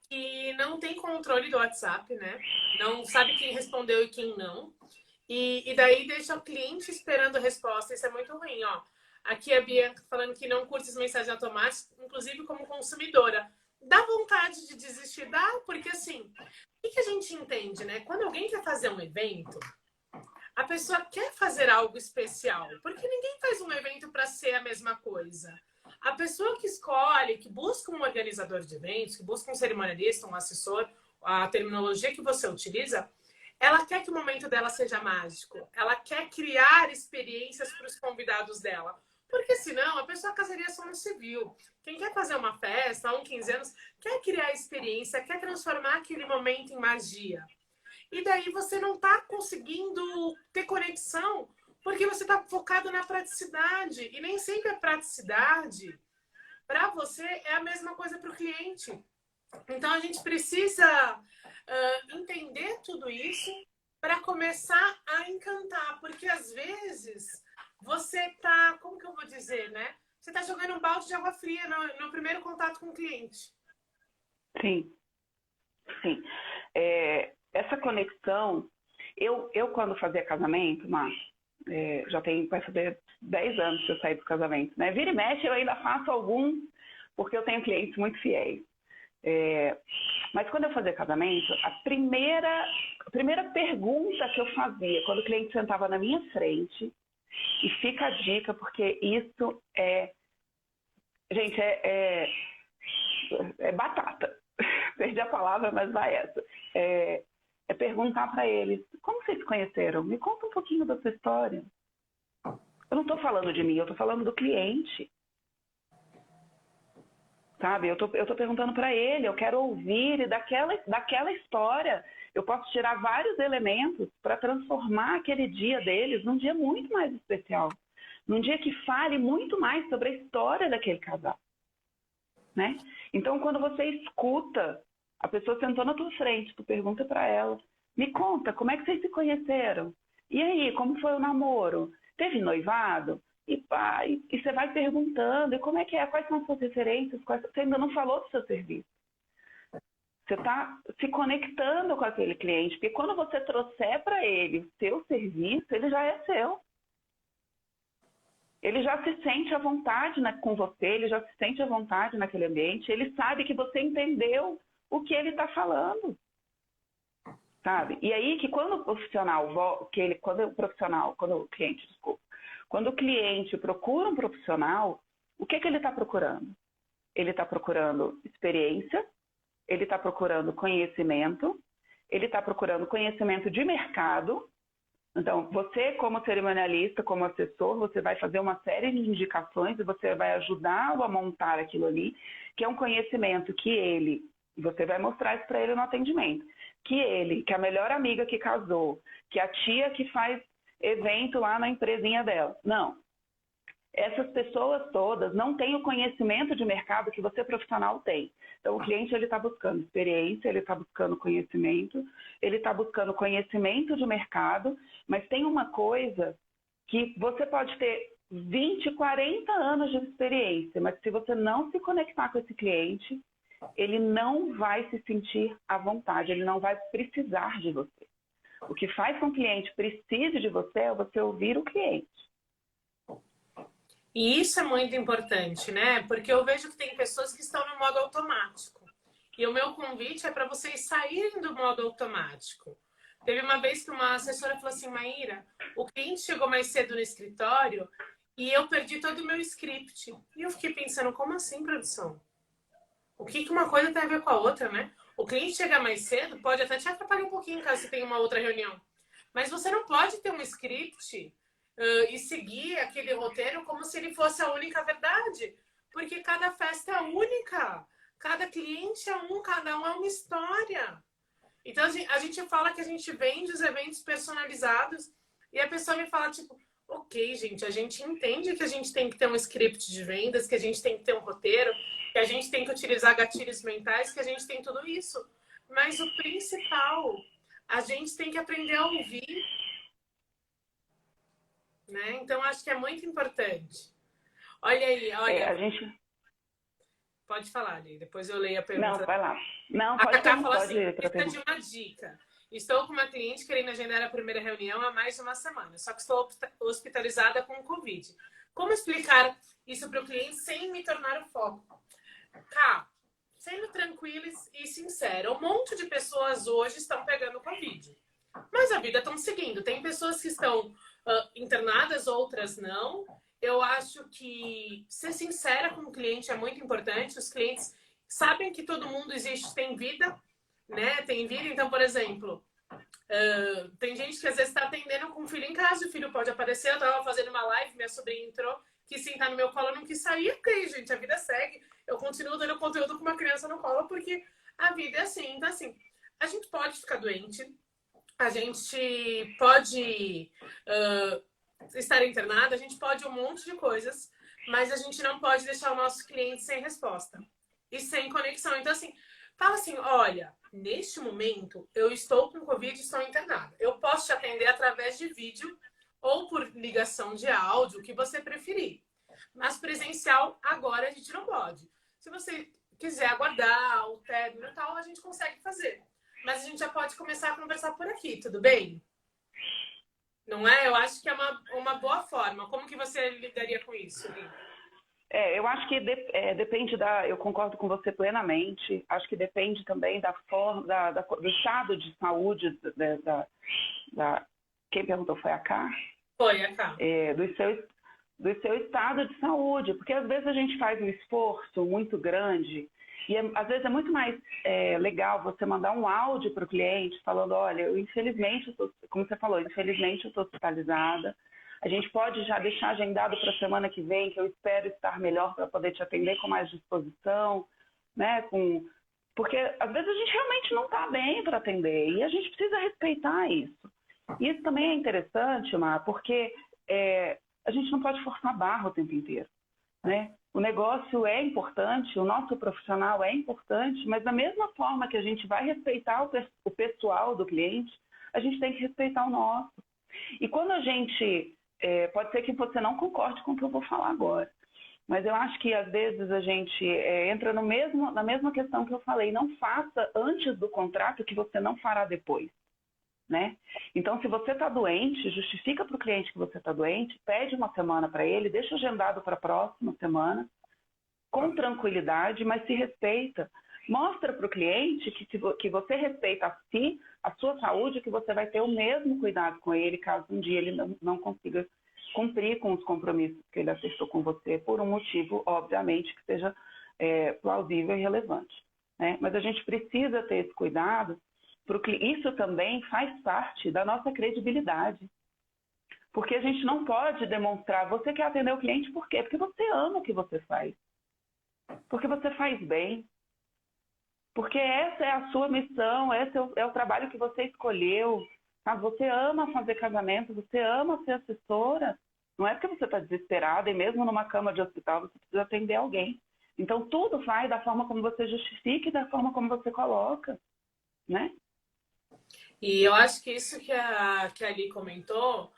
que não tem controle do WhatsApp, né? Não sabe quem respondeu e quem não. E daí deixa o cliente esperando a resposta. Isso é muito ruim, ó. Aqui a Bianca falando que não curte as mensagens automáticas, inclusive como consumidora. Dá vontade de desistir? Dá, porque assim, o que a gente entende, né? Quando alguém quer fazer um evento, a pessoa quer fazer algo especial, porque ninguém faz um evento para ser a mesma coisa. A pessoa que escolhe, que busca um organizador de eventos, que busca um cerimonialista, um assessor, a terminologia que você utiliza, ela quer que o momento dela seja mágico. Ela quer criar experiências para os convidados dela. Porque senão a pessoa casaria só no civil. Quem quer fazer uma festa, 15 anos, quer criar experiência, quer transformar aquele momento em magia. E daí você não está conseguindo ter conexão porque você está focado na praticidade. E nem sempre a praticidade para você é a mesma coisa para o cliente. Então a gente precisa entender tudo isso para começar a encantar. Porque às vezes você tá, como que eu vou dizer, né? Você tá jogando um balde de água fria no primeiro contato com o cliente. Sim, sim. Essa conexão, eu quando fazia casamento, já vai fazer 10 anos que eu saí do casamento, né? Vira e mexe, eu ainda faço algum, porque eu tenho clientes muito fiéis. Mas quando eu fazia casamento, a primeira pergunta que eu fazia, quando o cliente sentava na minha frente, e fica a dica, porque isso gente, é batata. Perdi a palavra, mas vai essa. É perguntar para eles, como vocês se conheceram? Me conta um pouquinho da sua história. Eu não estou falando de mim, eu estou falando do cliente. Sabe? Eu tô perguntando para ele, eu quero ouvir daquela história. Eu posso tirar vários elementos para transformar aquele dia deles num dia muito mais especial. Num dia que fale muito mais sobre a história daquele casal. Né? Então, quando você escuta, a pessoa sentou na tua frente, tu pergunta para ela, me conta, como é que vocês se conheceram? E aí, como foi o namoro? Teve noivado? E você vai perguntando, e como é que é? Quais são as suas referências? Você ainda não falou do seu serviço. Você está se conectando com aquele cliente, porque quando você trouxer para ele o seu serviço, ele já é seu. Ele já se sente à vontade com você, ele já se sente à vontade naquele ambiente, ele sabe que você entendeu o que ele está falando. Sabe? E aí que quando o cliente procura um profissional, o que ele está procurando? Ele está procurando experiência, ele está procurando conhecimento, ele está procurando conhecimento de mercado. Então, você como cerimonialista, como assessor, você vai fazer uma série de indicações e você vai ajudá-lo a montar aquilo ali, que é um conhecimento que você vai mostrar isso para ele no atendimento, que a melhor amiga que casou, que a tia que faz evento lá na empresinha dela. Não. Essas pessoas todas não têm o conhecimento de mercado que você profissional tem. Então, o cliente está buscando experiência, ele está buscando conhecimento, ele está buscando conhecimento de mercado, mas tem uma coisa que você pode ter 20, 40 anos de experiência, mas se você não se conectar com esse cliente, ele não vai se sentir à vontade, ele não vai precisar de você. O que faz com que o cliente precise de você é você ouvir o cliente. E isso é muito importante, né? Porque eu vejo que tem pessoas que estão no modo automático. E o meu convite é para vocês saírem do modo automático. Teve uma vez que uma assessora falou assim, Maíra, o cliente chegou mais cedo no escritório e eu perdi todo o meu script. E eu fiquei pensando, como assim, produção? O que uma coisa tem a ver com a outra, né? O cliente chegar mais cedo pode até te atrapalhar um pouquinho caso você tenha uma outra reunião. Mas você não pode ter um script e seguir aquele roteiro como se ele fosse a única verdade. Porque cada festa é única. Cada cliente é um, cada um é uma história. Então a gente fala que a gente vende os eventos personalizados e a pessoa me fala, tipo, ok, gente, a gente entende que a gente tem que ter um script de vendas, que a gente tem que ter um roteiro, que a gente tem que utilizar gatilhos mentais, que a gente tem tudo isso. Mas o principal, a gente tem que aprender a ouvir, né? Então acho que é muito importante. Olha aí, olha. A gente... Pode falar, Ali. Depois eu leio a pergunta. Não, vai lá. Não, a pode Cacá fala assim, precisa de uma dica. Estou com uma cliente querendo agendar a primeira reunião há mais de uma semana, só que estou hospitalizada com Covid. Como explicar isso para o cliente sem me tornar o foco? Cá, sendo tranquila e sincera, um monte de pessoas hoje estão pegando Covid. Mas a vida estão seguindo. Tem pessoas que estão internadas, outras não. Eu acho que ser sincera com o cliente é muito importante. Os clientes sabem que todo mundo existe, tem vida, né? Tem vida. Então, por exemplo, tem gente que às vezes está atendendo com o filho em casa, o filho pode aparecer. Eu estava fazendo uma live, minha sobrinha entrou, quis sentar no meu colo, eu não quis sair, porque, gente, a vida segue. Eu continuo dando conteúdo com uma criança no colo, porque a vida é assim. Então, assim, a gente pode ficar doente, a gente pode estar internada, a gente pode um monte de coisas, mas a gente não pode deixar o nosso cliente sem resposta e sem conexão. Então, assim, fala assim, olha, neste momento eu estou com Covid e estou internada. Eu posso te atender através de vídeo ou por ligação de áudio, o que você preferir. Mas presencial, agora a gente não pode. Se você quiser aguardar o término e tal, a gente consegue fazer. Mas a gente já pode começar a conversar por aqui, tudo bem? Não é? Eu acho que é uma boa forma. Como que você lidaria com isso, Li? Eu acho que depende eu concordo com você plenamente. Acho que depende também da forma, do estado de saúde quem perguntou foi a Cá? Foi a Cá. Do seu estado de saúde, porque às vezes a gente faz um esforço muito grande e às vezes é muito mais legal você mandar um áudio para o cliente falando, olha, infelizmente, como você falou, infelizmente eu estou hospitalizada. A gente pode já deixar agendado para a semana que vem, que eu espero estar melhor para poder te atender com mais disposição, né? Porque às vezes a gente realmente não está bem para atender e a gente precisa respeitar isso. E isso também é interessante, Má, porque a gente não pode forçar a barra o tempo inteiro, né? O negócio é importante, o nosso profissional é importante, mas da mesma forma que a gente vai respeitar o pessoal do cliente, a gente tem que respeitar o nosso. E quando a gente... pode ser que você não concorde com o que eu vou falar agora, mas eu acho que às vezes a gente entra na mesma questão que eu falei, não faça antes do contrato que você não fará depois. Né? Então, se você está doente, justifica para o cliente que você está doente, pede uma semana para ele, deixa agendado para a próxima semana, com tranquilidade, mas se respeita. Mostra para o cliente que você respeita a si, a sua saúde, que você vai ter o mesmo cuidado com ele, caso um dia ele não consiga cumprir com os compromissos que ele acertou com você, por um motivo, obviamente, que seja plausível e relevante. Né? Mas a gente precisa ter esse cuidado, porque isso também faz parte da nossa credibilidade. Porque a gente não pode demonstrar, você quer atender o cliente por quê? Porque você ama o que você faz. Porque você faz bem. Porque essa é a sua missão, esse é o trabalho que você escolheu. Sabe? Você ama fazer casamento, você ama ser assessora. Não é porque você está desesperada e mesmo numa cama de hospital você precisa atender alguém. Então tudo vai da forma como você justifica e da forma como você coloca. Né? E eu acho que isso que a Ali comentou,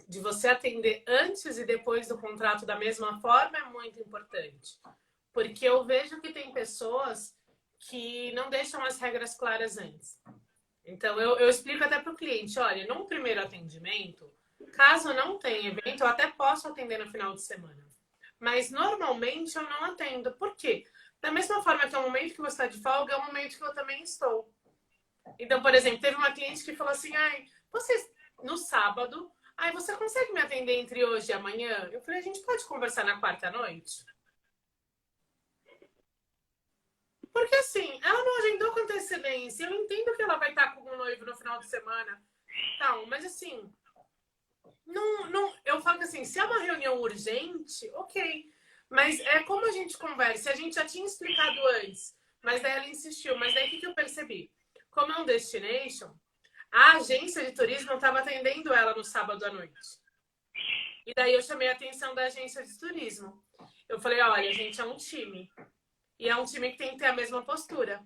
de você atender antes e depois do contrato da mesma forma, é muito importante. Porque eu vejo que tem pessoas que não deixam as regras claras antes. Então, eu explico até para o cliente, olha, num primeiro atendimento, caso não tenha evento, eu até posso atender no final de semana. Mas, normalmente, eu não atendo. Por quê? Da mesma forma que é o momento que você está de folga, é o momento que eu também estou. Então, por exemplo, teve uma cliente que falou assim, ai, você, no sábado, ai, você consegue me atender entre hoje e amanhã? Eu falei, a gente pode conversar na quarta noite? Porque assim, ela não agendou com antecedência. Eu entendo que ela vai estar com o noivo no final de semana, tal, mas assim, eu falo que assim, se é uma reunião urgente, ok. Mas é como a gente conversa. A gente já tinha explicado antes, mas daí ela insistiu. Mas daí o que eu percebi? Como é um destination, a agência de turismo estava atendendo ela no sábado à noite. E daí eu chamei a atenção da agência de turismo. Eu falei, olha, a gente é um time. E é um time que tem que ter a mesma postura.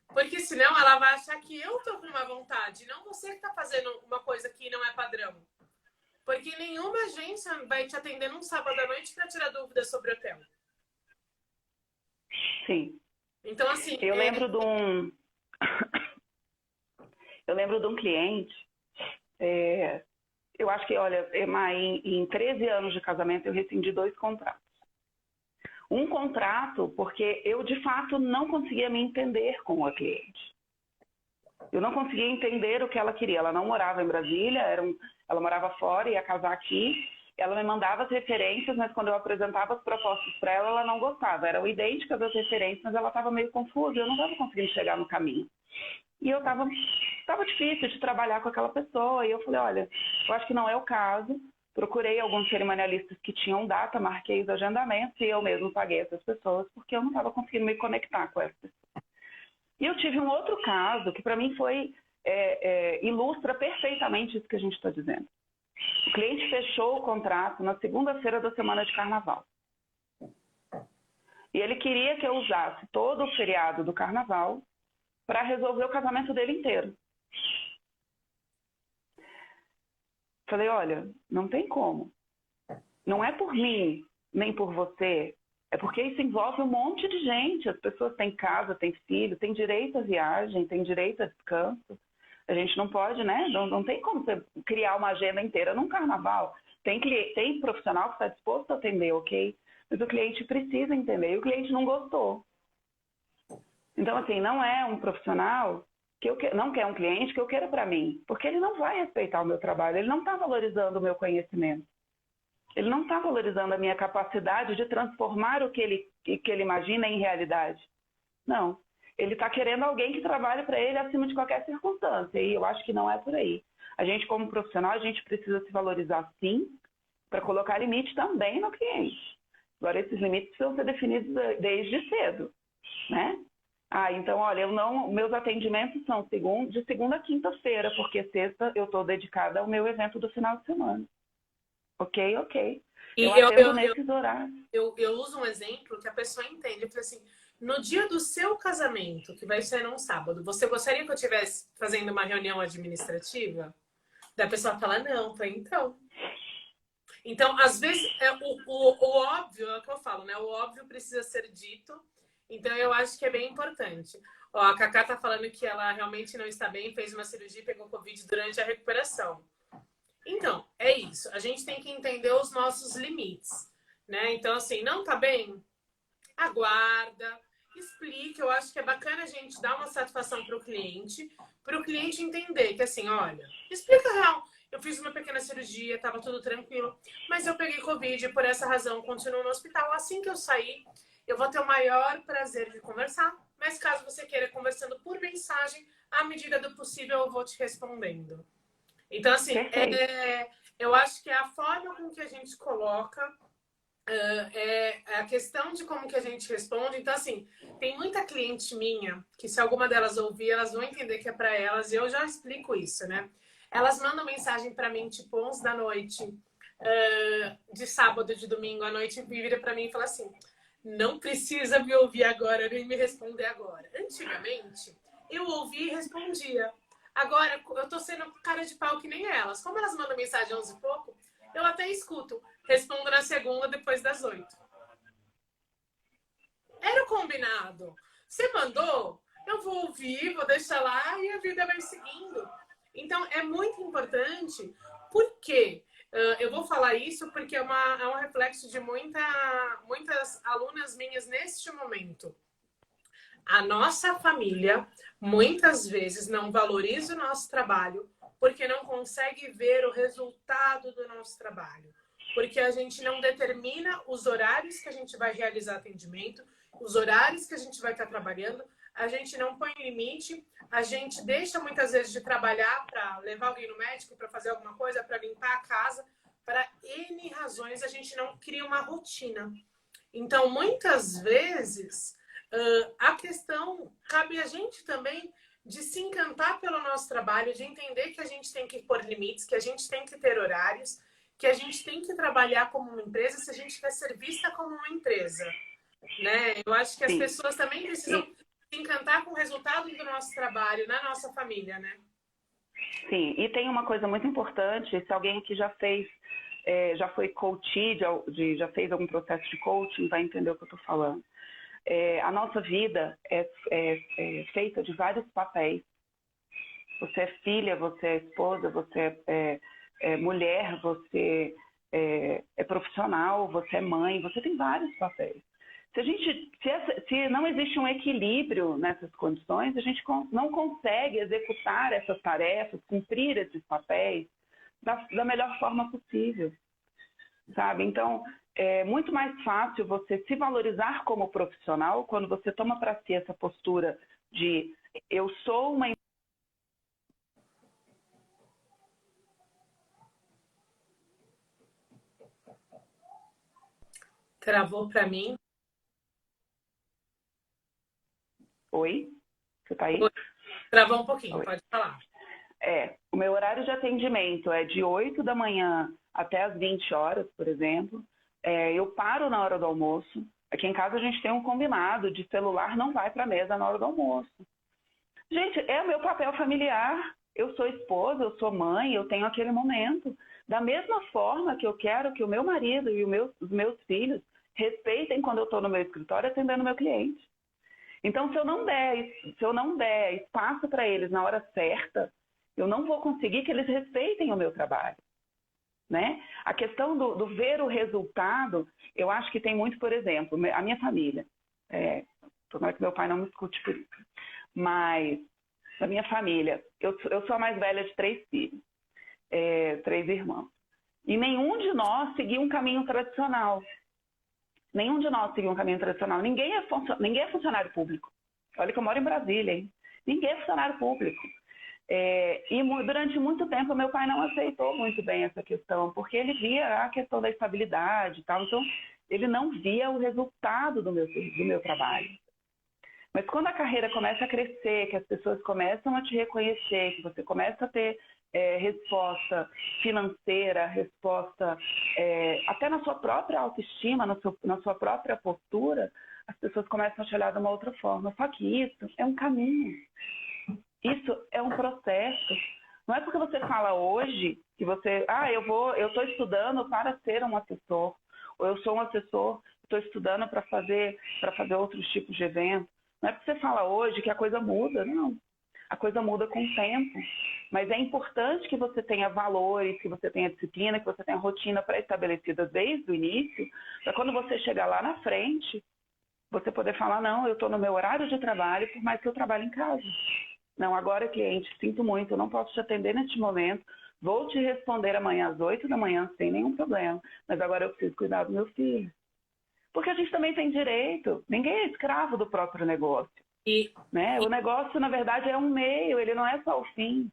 Porque senão ela vai achar que eu tô com uma vontade, não você que tá fazendo uma coisa que não é padrão. Porque nenhuma agência vai te atender num sábado à noite para tirar dúvidas sobre o hotel. Sim. Então, assim... Eu lembro de um cliente, eu acho que, olha, em 13 anos de casamento eu rescindi 2 contratos. Um contrato porque eu, de fato, não conseguia me entender com a cliente. Eu não conseguia entender o que ela queria. Ela não morava em Brasília, ela morava fora, ia casar aqui. Ela me mandava as referências, mas quando eu apresentava as propostas para ela, ela não gostava. Eram idênticas as referências, mas ela estava meio confusa. Eu não estava conseguindo chegar no caminho. E eu estava difícil de trabalhar com aquela pessoa. E eu falei, olha, eu acho que não é o caso. Procurei alguns cerimonialistas que tinham data, marquei os agendamentos e eu mesmo paguei essas pessoas porque eu não estava conseguindo me conectar com essas pessoas. E eu tive um outro caso que para mim ilustra perfeitamente isso que a gente está dizendo. O cliente fechou o contrato na segunda-feira da semana de carnaval. E ele queria que eu usasse todo o feriado do carnaval para resolver o casamento dele inteiro. Falei, olha, não tem como. Não é por mim, nem por você. É porque isso envolve um monte de gente. As pessoas têm casa, têm filho, têm direito à viagem, têm direito a descanso. A gente não pode, né? Não tem como você criar uma agenda inteira num carnaval. Tem profissional que está disposto a atender, ok? Mas o cliente precisa entender. E o cliente não gostou. Então, assim, não é um profissional não quer um cliente que eu queira para mim. Porque ele não vai respeitar o meu trabalho. Ele não está valorizando o meu conhecimento. Ele não está valorizando a minha capacidade de transformar o que ele imagina em realidade. Não. Ele está querendo alguém que trabalhe para ele acima de qualquer circunstância. E eu acho que não é por aí. A gente, como profissional, a gente precisa se valorizar sim, para colocar limite também no cliente. Agora, esses limites precisam ser definidos desde cedo, né? Então, olha, meus atendimentos são de segunda a quinta-feira, porque sexta eu estou dedicada ao meu evento do final de semana. Ok. E eu atendo nesses horários. Eu uso um exemplo que a pessoa entende. Eu falei assim, no dia do seu casamento, que vai ser num sábado, você gostaria que eu estivesse fazendo uma reunião administrativa? Da pessoa fala, não. Falei, então. Então, às vezes, o óbvio, é o que eu falo, né? O óbvio precisa ser dito. Então, eu acho que é bem importante. Ó, a Cacá tá falando que ela realmente não está bem, fez uma cirurgia e pegou Covid durante a recuperação. Então, é isso. A gente tem que entender os nossos limites, né? Então, assim, não tá bem? Aguarda, explique. Eu acho que é bacana a gente dar uma satisfação para o cliente entender que, assim, olha, explica a real. Eu fiz uma pequena cirurgia, tava tudo tranquilo, mas eu peguei Covid e por essa razão continuo no hospital. Assim que eu sair, eu vou ter o maior prazer de conversar, mas caso você queira conversando por mensagem, à medida do possível eu vou te respondendo. Então, assim, eu acho que é a forma com que a gente coloca, é a questão de como que a gente responde. Então, assim, tem muita cliente minha que se alguma delas ouvir, elas vão entender que é para elas, e eu já explico isso, né? Elas mandam mensagem para mim, tipo, 11 da noite, de sábado, de domingo à noite, e vira para mim e fala assim, não precisa me ouvir agora, nem me responder agora. Antigamente, eu ouvia e respondia. Agora, eu tô sendo cara de pau que nem elas. Como elas mandam mensagem 11 e pouco, eu até escuto. Respondo na segunda, depois das 8. Era o combinado. Você mandou, eu vou ouvir, vou deixar lá e a vida vai seguindo. Então, é muito importante, porque Eu vou falar isso porque é um reflexo de muitas alunas minhas neste momento. A nossa família, muitas vezes, não valoriza o nosso trabalho porque não consegue ver o resultado do nosso trabalho. Porque a gente não determina os horários que a gente vai realizar atendimento, os horários que a gente vai estar trabalhando, a gente não põe limite, a gente deixa muitas vezes de trabalhar para levar alguém no médico, para fazer alguma coisa, para limpar a casa. Para N razões, a gente não cria uma rotina. Então, muitas vezes, a questão cabe a gente também de se encantar pelo nosso trabalho, de entender que a gente tem que pôr limites, que a gente tem que ter horários, que a gente tem que trabalhar como uma empresa se a gente quer ser vista como uma empresa, né? Eu acho que as Sim. pessoas também precisam se encantar com o resultado do nosso trabalho na nossa família, né? Sim, e tem uma coisa muito importante, se alguém que já fez, já foi coach, já fez algum processo de coaching, vai entender o que eu estou falando. A nossa vida é feita de vários papéis. Você é filha, você é esposa, você é mulher, você é profissional, você é mãe, você tem vários papéis. Se não existe um equilíbrio nessas condições, a gente não consegue executar essas tarefas, cumprir esses papéis da melhor forma possível, sabe? Então, é muito mais fácil você se valorizar como profissional quando você toma para si essa postura de eu sou uma... Travou para mim. Oi? Você tá aí? Travou um pouquinho, Oi. pode falar. O meu horário de atendimento é de 8 da manhã até as 20 horas, por exemplo. Eu paro na hora do almoço. Aqui em casa a gente tem um combinado de celular não vai para a mesa na hora do almoço. Gente, é o meu papel familiar. Eu sou esposa, eu sou mãe, eu tenho aquele momento. Da mesma forma que eu quero que o meu marido e os meus filhos respeitem quando eu estou no meu escritório atendendo o meu cliente. Então, se eu não der espaço para eles na hora certa, eu não vou conseguir que eles respeitem o meu trabalho, né? A questão do ver o resultado, eu acho que tem muito, por exemplo, a minha família. Tomara que meu pai não me escute por isso. Mas, a minha família, eu sou a mais velha de 3 filhos, 3 irmãos. E nenhum de nós seguiu um caminho tradicional. Nenhum de nós seguiu um caminho tradicional. Ninguém é funcionário público. Olha que eu moro em Brasília, hein? Ninguém é funcionário público. E durante muito tempo meu pai não aceitou muito bem essa questão, porque ele via a questão da estabilidade e tal. Então, ele não via o resultado do meu trabalho. Mas quando a carreira começa a crescer, que as pessoas começam a te reconhecer, que você começa a ter resposta financeira, resposta até na sua própria autoestima, na sua própria postura, as pessoas começam a te olhar de uma outra forma. Só que isso é um caminho. Isso é um processo. Não é porque você fala hoje que você... eu estou estudando para ser um assessor. Ou eu sou um assessor, estou estudando para fazer outros tipos de eventos. Não é porque você fala hoje que a coisa muda, não. A coisa muda com o tempo. Mas é importante que você tenha valores, que você tenha disciplina, que você tenha rotina pré-estabelecida desde o início, para quando você chegar lá na frente, você poder falar, não, eu estou no meu horário de trabalho, por mais que eu trabalhe em casa. Não, agora, cliente, sinto muito, eu não posso te atender neste momento, vou te responder amanhã às 8 da manhã, sem nenhum problema, mas agora eu preciso cuidar do meu filho. Porque a gente também tem direito, ninguém é escravo do próprio negócio. Né? O negócio, na verdade, é um meio, ele não é só o fim.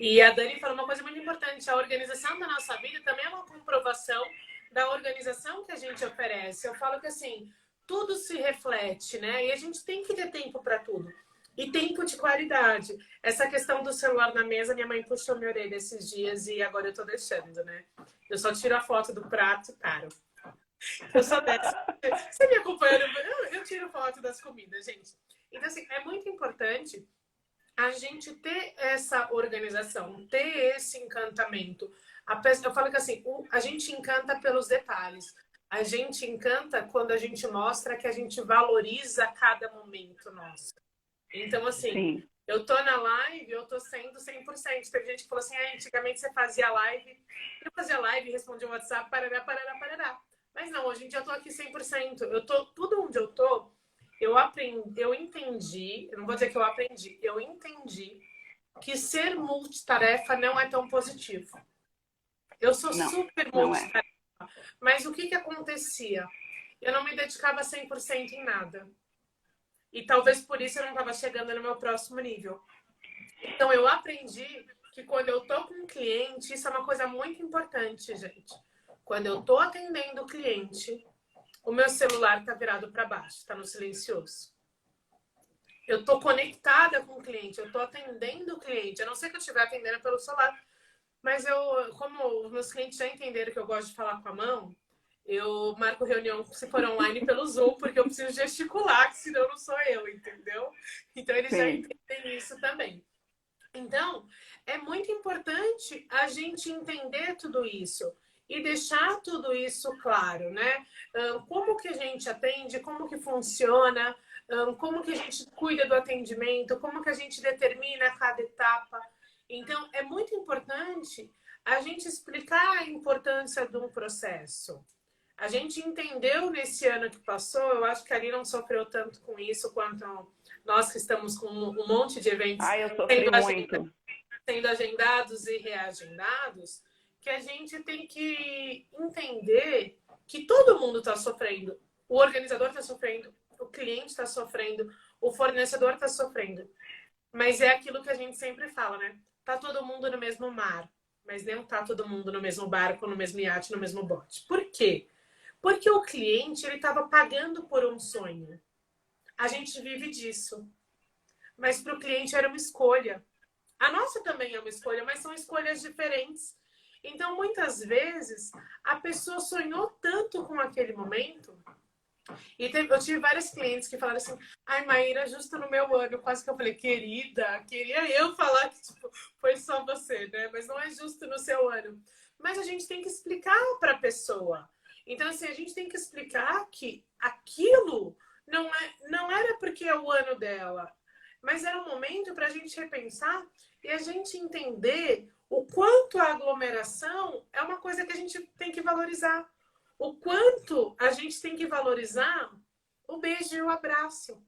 E a Dani falou uma coisa muito importante, a organização da nossa vida também é uma comprovação da organização que a gente oferece. Eu falo que assim, tudo se reflete, né? E a gente tem que ter tempo para tudo. E tempo de qualidade. Essa questão do celular na mesa, minha mãe puxou minha orelha esses dias e agora eu tô deixando, né? Eu só tiro a foto do prato e paro. Eu sou dessa. Você me acompanhando? Eu tiro foto das comidas, gente. Então, assim, é muito importante a gente ter essa organização, ter esse encantamento. Eu falo que assim, a gente encanta pelos detalhes. A gente encanta quando a gente mostra que a gente valoriza cada momento nosso. Então, assim, Eu tô na live, eu tô sendo 100%. Teve gente que falou assim, antigamente você fazia live, eu fazia live, respondia o WhatsApp, parará, parará, parará. Mas não, hoje em dia eu tô aqui 100%. Eu tô, tudo onde eu tô, eu aprendi, eu entendi, eu não vou dizer que eu aprendi, eu entendi que ser multitarefa não é tão positivo. Eu sou Não, super não é. multitarefa, mas o que acontecia? Eu não me dedicava 100% em nada. E talvez por isso eu não estava chegando no meu próximo nível. Então, eu aprendi que quando eu tô com um cliente, isso é uma coisa muito importante, gente. Quando eu tô atendendo o cliente, o meu celular tá virado para baixo, tá no silencioso. Eu tô conectada com o cliente, eu tô atendendo o cliente. A não ser que eu estiver atendendo pelo celular, mas eu, como os meus clientes já entenderam que eu gosto de falar com a mão, eu marco reunião, se for online, pelo Zoom, porque eu preciso gesticular, que senão não sou eu, entendeu? Então eles já Sim. entendem isso também. Então, é muito importante a gente entender tudo isso e deixar tudo isso claro, né? Como que a gente atende, como que funciona, como que a gente cuida do atendimento, como que a gente determina cada etapa. Então, é muito importante a gente explicar a importância de um processo. A gente entendeu nesse ano que passou, eu acho que ali não sofreu tanto com isso quanto nós que estamos com um monte de eventos Ah, eu sofri sendo muito. agendados e reagendados, que a gente tem que entender que todo mundo está sofrendo. O organizador está sofrendo, o cliente está sofrendo, o fornecedor está sofrendo. Mas é aquilo que a gente sempre fala, né? Tá todo mundo no mesmo mar, mas não tá todo mundo no mesmo barco, no mesmo iate, no mesmo bote. Por quê? Porque o cliente ele estava pagando por um sonho. A gente vive disso. Mas para o cliente era uma escolha. A nossa também é uma escolha, mas são escolhas diferentes. Então, muitas vezes, a pessoa sonhou tanto com aquele momento. E eu tive vários clientes que falaram assim: ai, Maíra, justo no meu ano. Quase que eu falei, querida, queria eu falar que tipo, foi só você, né? Mas não é justo no seu ano. Mas a gente tem que explicar para a pessoa. Então, assim, a gente tem que explicar que aquilo não era porque é o ano dela, mas era um momento para a gente repensar e a gente entender o quanto a aglomeração é uma coisa que a gente tem que valorizar. O quanto a gente tem que valorizar o beijo e o abraço.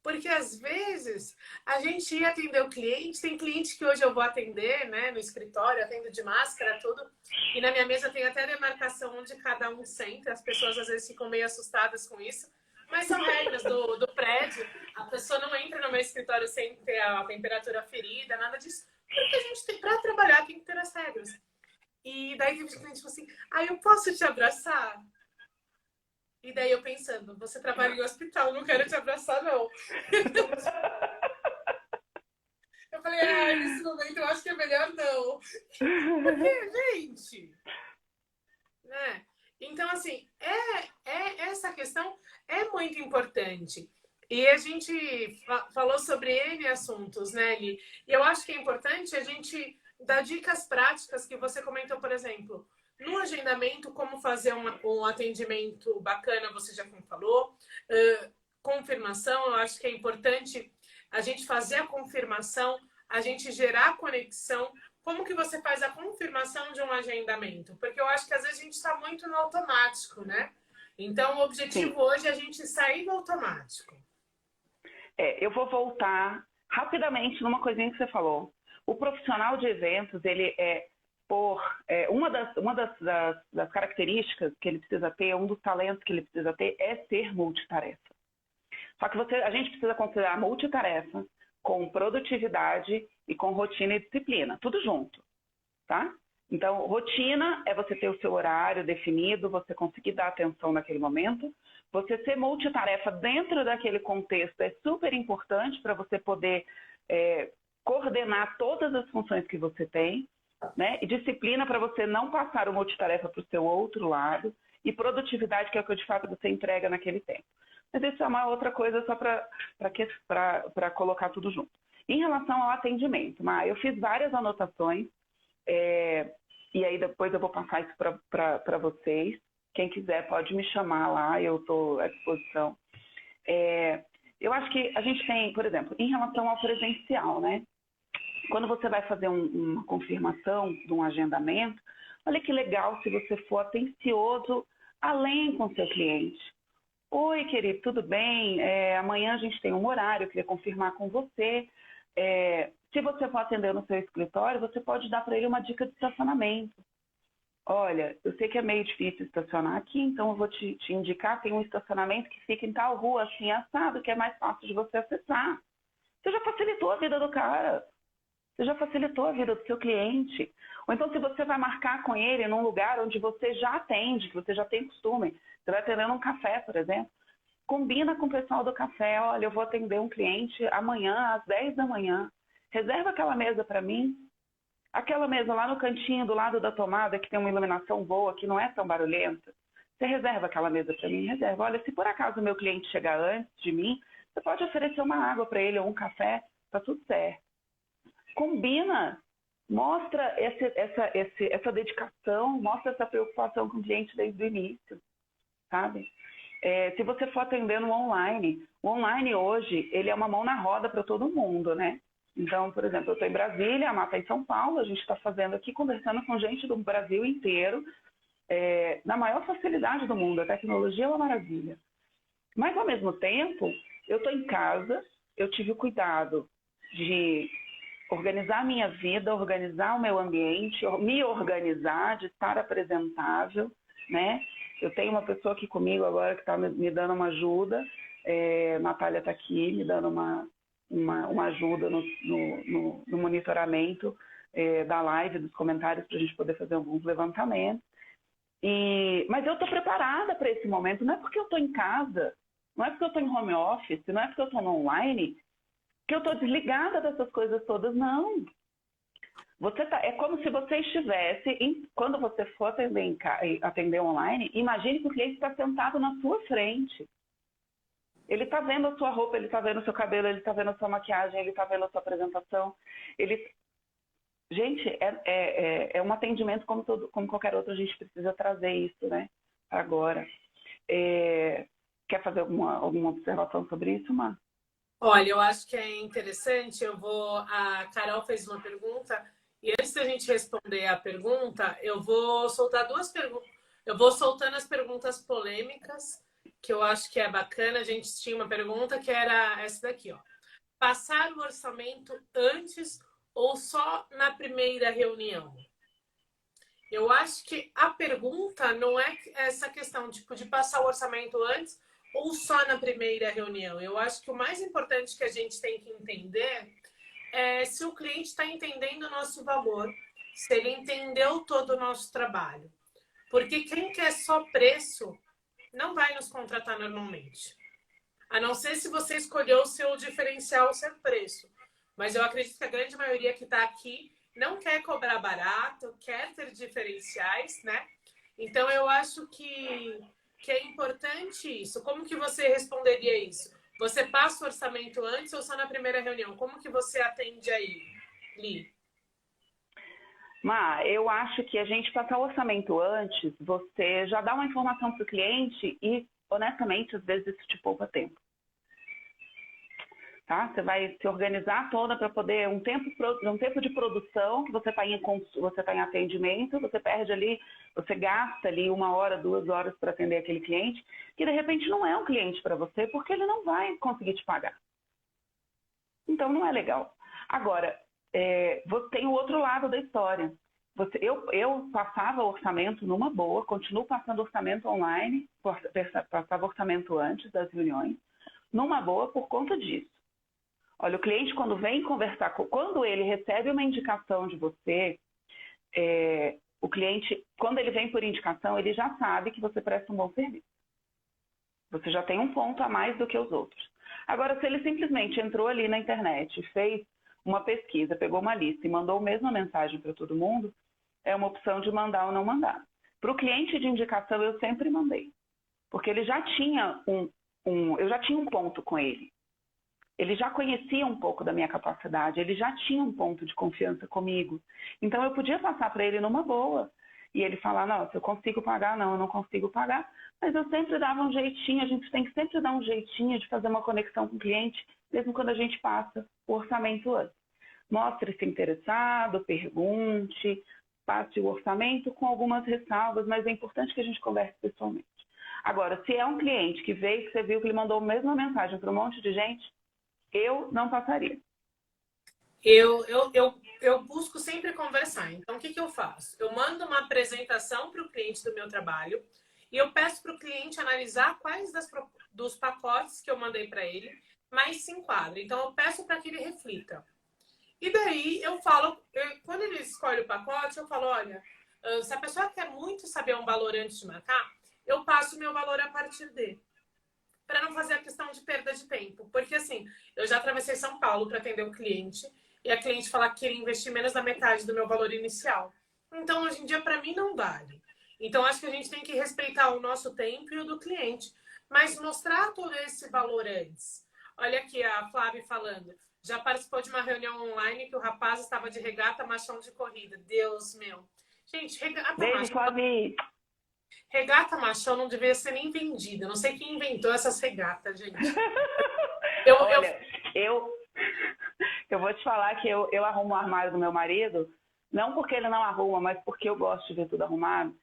Porque às vezes a gente ia atender o cliente, tem cliente que hoje eu vou atender, né, no escritório, atendo de máscara, tudo, e na minha mesa tem até a demarcação onde cada um senta, as pessoas às vezes ficam meio assustadas com isso, mas são regras do prédio, a pessoa não entra no meu escritório sem ter a temperatura ferida, nada disso, porque a gente tem, para trabalhar, tem que ter as regras. E daí teve cliente que falou assim, eu posso te abraçar? E daí eu pensando, você trabalha em hospital, não quero te abraçar, não. Eu falei, nesse momento eu acho que é melhor não. Porque, gente, né? Então, assim, essa questão é muito importante. E a gente falou sobre N assuntos, né, Li? E eu acho que é importante a gente dar dicas práticas que você comentou, por exemplo, no agendamento, como fazer um atendimento bacana, você já falou. Confirmação, eu acho que é importante a gente fazer a confirmação, a gente gerar conexão. Como que você faz a confirmação de um agendamento? Porque eu acho que às vezes a gente está muito no automático, né? Então, o objetivo Sim. hoje é a gente sair do automático. Eu vou voltar rapidamente numa coisinha que você falou. O profissional de eventos, ele uma das características que ele precisa ter, um dos talentos que ele precisa ter é ser multitarefa. Só que a gente precisa considerar multitarefa com produtividade e com rotina e disciplina, tudo junto, tá? Então, rotina é você ter o seu horário definido, você conseguir dar atenção naquele momento. Você ser multitarefa dentro daquele contexto é super importante para você poder coordenar todas as funções que você tem, né? E disciplina para você não passar o multitarefa para o seu outro lado. E produtividade, que é o que de fato você entrega naquele tempo. Mas isso é uma outra coisa só para colocar tudo junto. Em relação ao atendimento, eu fiz várias anotações, e aí depois eu vou passar isso para vocês. Quem quiser pode me chamar lá, eu estou à disposição. Eu acho que a gente tem, por exemplo, em relação ao presencial, né? Quando você vai fazer uma confirmação de um agendamento, olha que legal se você for atencioso além com o seu cliente. Oi, querido, tudo bem? Amanhã a gente tem um horário, eu queria confirmar com você. Se você for atender no seu escritório, você pode dar para ele uma dica de estacionamento. Olha, eu sei que é meio difícil estacionar aqui, então eu vou te indicar, tem um estacionamento que fica em tal rua, assim, assado, que é mais fácil de você acessar. Você já facilitou a vida do cara. Você já facilitou a vida do seu cliente. Ou então, se você vai marcar com ele num lugar onde você já atende, que você já tem costume, você vai atender num café, por exemplo, combina com o pessoal do café, olha, eu vou atender um cliente amanhã às 10 da manhã. Reserva aquela mesa para mim. Aquela mesa lá no cantinho, do lado da tomada, que tem uma iluminação boa, que não é tão barulhenta. Você reserva aquela mesa para mim? Reserva. Olha, se por acaso o meu cliente chegar antes de mim, você pode oferecer uma água para ele ou um café, tá tudo certo. Combina, mostra essa dedicação, mostra essa preocupação com o cliente desde o início, sabe? Se você for atendendo online, o online hoje, ele é uma mão na roda para todo mundo, né? Então, por exemplo, eu estou em Brasília, a Má está em São Paulo, a gente está fazendo aqui, conversando com gente do Brasil inteiro, na maior facilidade do mundo. A tecnologia é uma maravilha. Mas, ao mesmo tempo, eu estou em casa, eu tive o cuidado de organizar a minha vida, organizar o meu ambiente, me organizar, de estar apresentável, né? Eu tenho uma pessoa aqui comigo agora que está me dando uma ajuda, Natália está aqui me dando uma ajuda no monitoramento da live, dos comentários, para a gente poder fazer alguns levantamentos. Mas eu estou preparada para esse momento, não é porque eu estou em casa, não é porque eu estou em home office, não é porque eu estou no online, que eu estou desligada dessas coisas todas, não. É como se você estivesse, quando você for atender online, imagine que o cliente está sentado na sua frente. Ele está vendo a sua roupa, ele está vendo o seu cabelo, ele está vendo a sua maquiagem, ele está vendo a sua apresentação. Gente, é um atendimento como qualquer outro, a gente precisa trazer isso, né? Agora. Quer fazer alguma observação sobre isso, Má? Olha, eu acho que é interessante. A Carol fez uma pergunta, e antes da gente responder a pergunta, eu vou soltar duas perguntas. Eu vou soltando as perguntas polêmicas, que eu acho que é bacana. A gente tinha uma pergunta que era essa daqui, ó. Passar o orçamento antes ou só na primeira reunião? Eu acho que a pergunta não é essa questão tipo, de passar o orçamento antes ou só na primeira reunião. Eu acho que o mais importante que a gente tem que entender é se o cliente está entendendo o nosso valor, se ele entendeu todo o nosso trabalho. Porque quem quer só preço não vai nos contratar normalmente. A não ser se você escolheu o seu diferencial, o seu preço. Mas eu acredito que a grande maioria que está aqui não quer cobrar barato, quer ter diferenciais, né? Então, eu acho que é importante isso. Como que você responderia isso? Você passa o orçamento antes ou só na primeira reunião? Como que você atende aí, Li? Má, eu acho que a gente passar o orçamento antes, você já dá uma informação para o cliente e, honestamente, às vezes isso te poupa tempo. Tá? Você vai se organizar toda para poder um tempo de produção que você está em atendimento, você perde ali, você gasta ali 1 hora, 2 horas para atender aquele cliente, que de repente não é um cliente para você, porque ele não vai conseguir te pagar. Então não é legal. Agora, você tem o outro lado da história. Eu passava orçamento numa boa, continuo passando orçamento online, passava orçamento antes das reuniões, numa boa por conta disso. Olha, o cliente quando vem conversar, quando ele recebe uma indicação de você, o cliente, quando ele vem por indicação, ele já sabe que você presta um bom serviço. Você já tem um ponto a mais do que os outros. Agora, se ele simplesmente entrou ali na internet, fez uma pesquisa, pegou uma lista e mandou a mesma mensagem para todo mundo, é uma opção de mandar ou não mandar. Para o cliente de indicação, eu sempre mandei. Porque ele já tinha eu já tinha um ponto com ele. Ele já conhecia um pouco da minha capacidade, ele já tinha um ponto de confiança comigo. Então, eu podia passar para ele numa boa. e ele falar, nossa, eu consigo pagar, não, eu não consigo pagar, mas eu sempre dava um jeitinho, a gente tem que sempre dar um jeitinho de fazer uma conexão com o cliente, mesmo quando a gente passa o orçamento antes. Mostre-se interessado, pergunte, passe o orçamento com algumas ressalvas, mas é importante que a gente converse pessoalmente. Agora, se é um cliente que veio, que você viu que ele mandou a mesma mensagem para um monte de gente, eu não passaria. Eu busco sempre conversar. Então, o que eu faço? Eu mando uma apresentação para o cliente do meu trabalho e eu peço para o cliente analisar quais dos pacotes que eu mandei para ele mais se enquadra. Então, eu peço para que ele reflita. E daí, eu falo, quando ele escolhe o pacote, eu falo, olha, se a pessoa quer muito saber um valor antes de marcar, eu passo o meu valor a partir dele. Para não fazer a questão de perda de tempo. Porque, assim, eu já atravessei São Paulo para atender um cliente e a cliente falar que queria investir menos da metade do meu valor inicial. Então, hoje em dia, para mim, não vale. Então, acho que a gente tem que respeitar o nosso tempo e o do cliente, mas mostrar todo esse valor antes. Olha aqui a Flávia falando. Já participou de uma reunião online que o rapaz estava de regata machão de corrida. Deus meu. Gente, Beijo, Flávia. Regata machão não devia ser nem vendida. Não sei quem inventou essas regatas, gente. Olha, eu vou te falar que eu arrumo o armário do meu marido, não porque ele não arruma, mas porque eu gosto de ver tudo arrumado.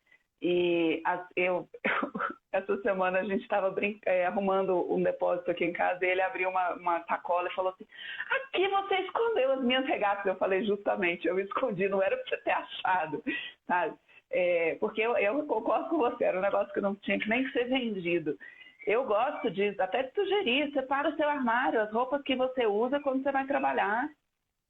E essa semana a gente estava arrumando um depósito aqui em casa e ele abriu uma sacola e falou assim, aqui você escondeu as minhas regatas. Eu falei, justamente, eu escondi, não era para você ter achado, sabe? Porque eu concordo com você, era um negócio que não tinha que nem ser vendido. Eu gosto até de sugerir, separa o seu armário, as roupas que você usa quando você vai trabalhar,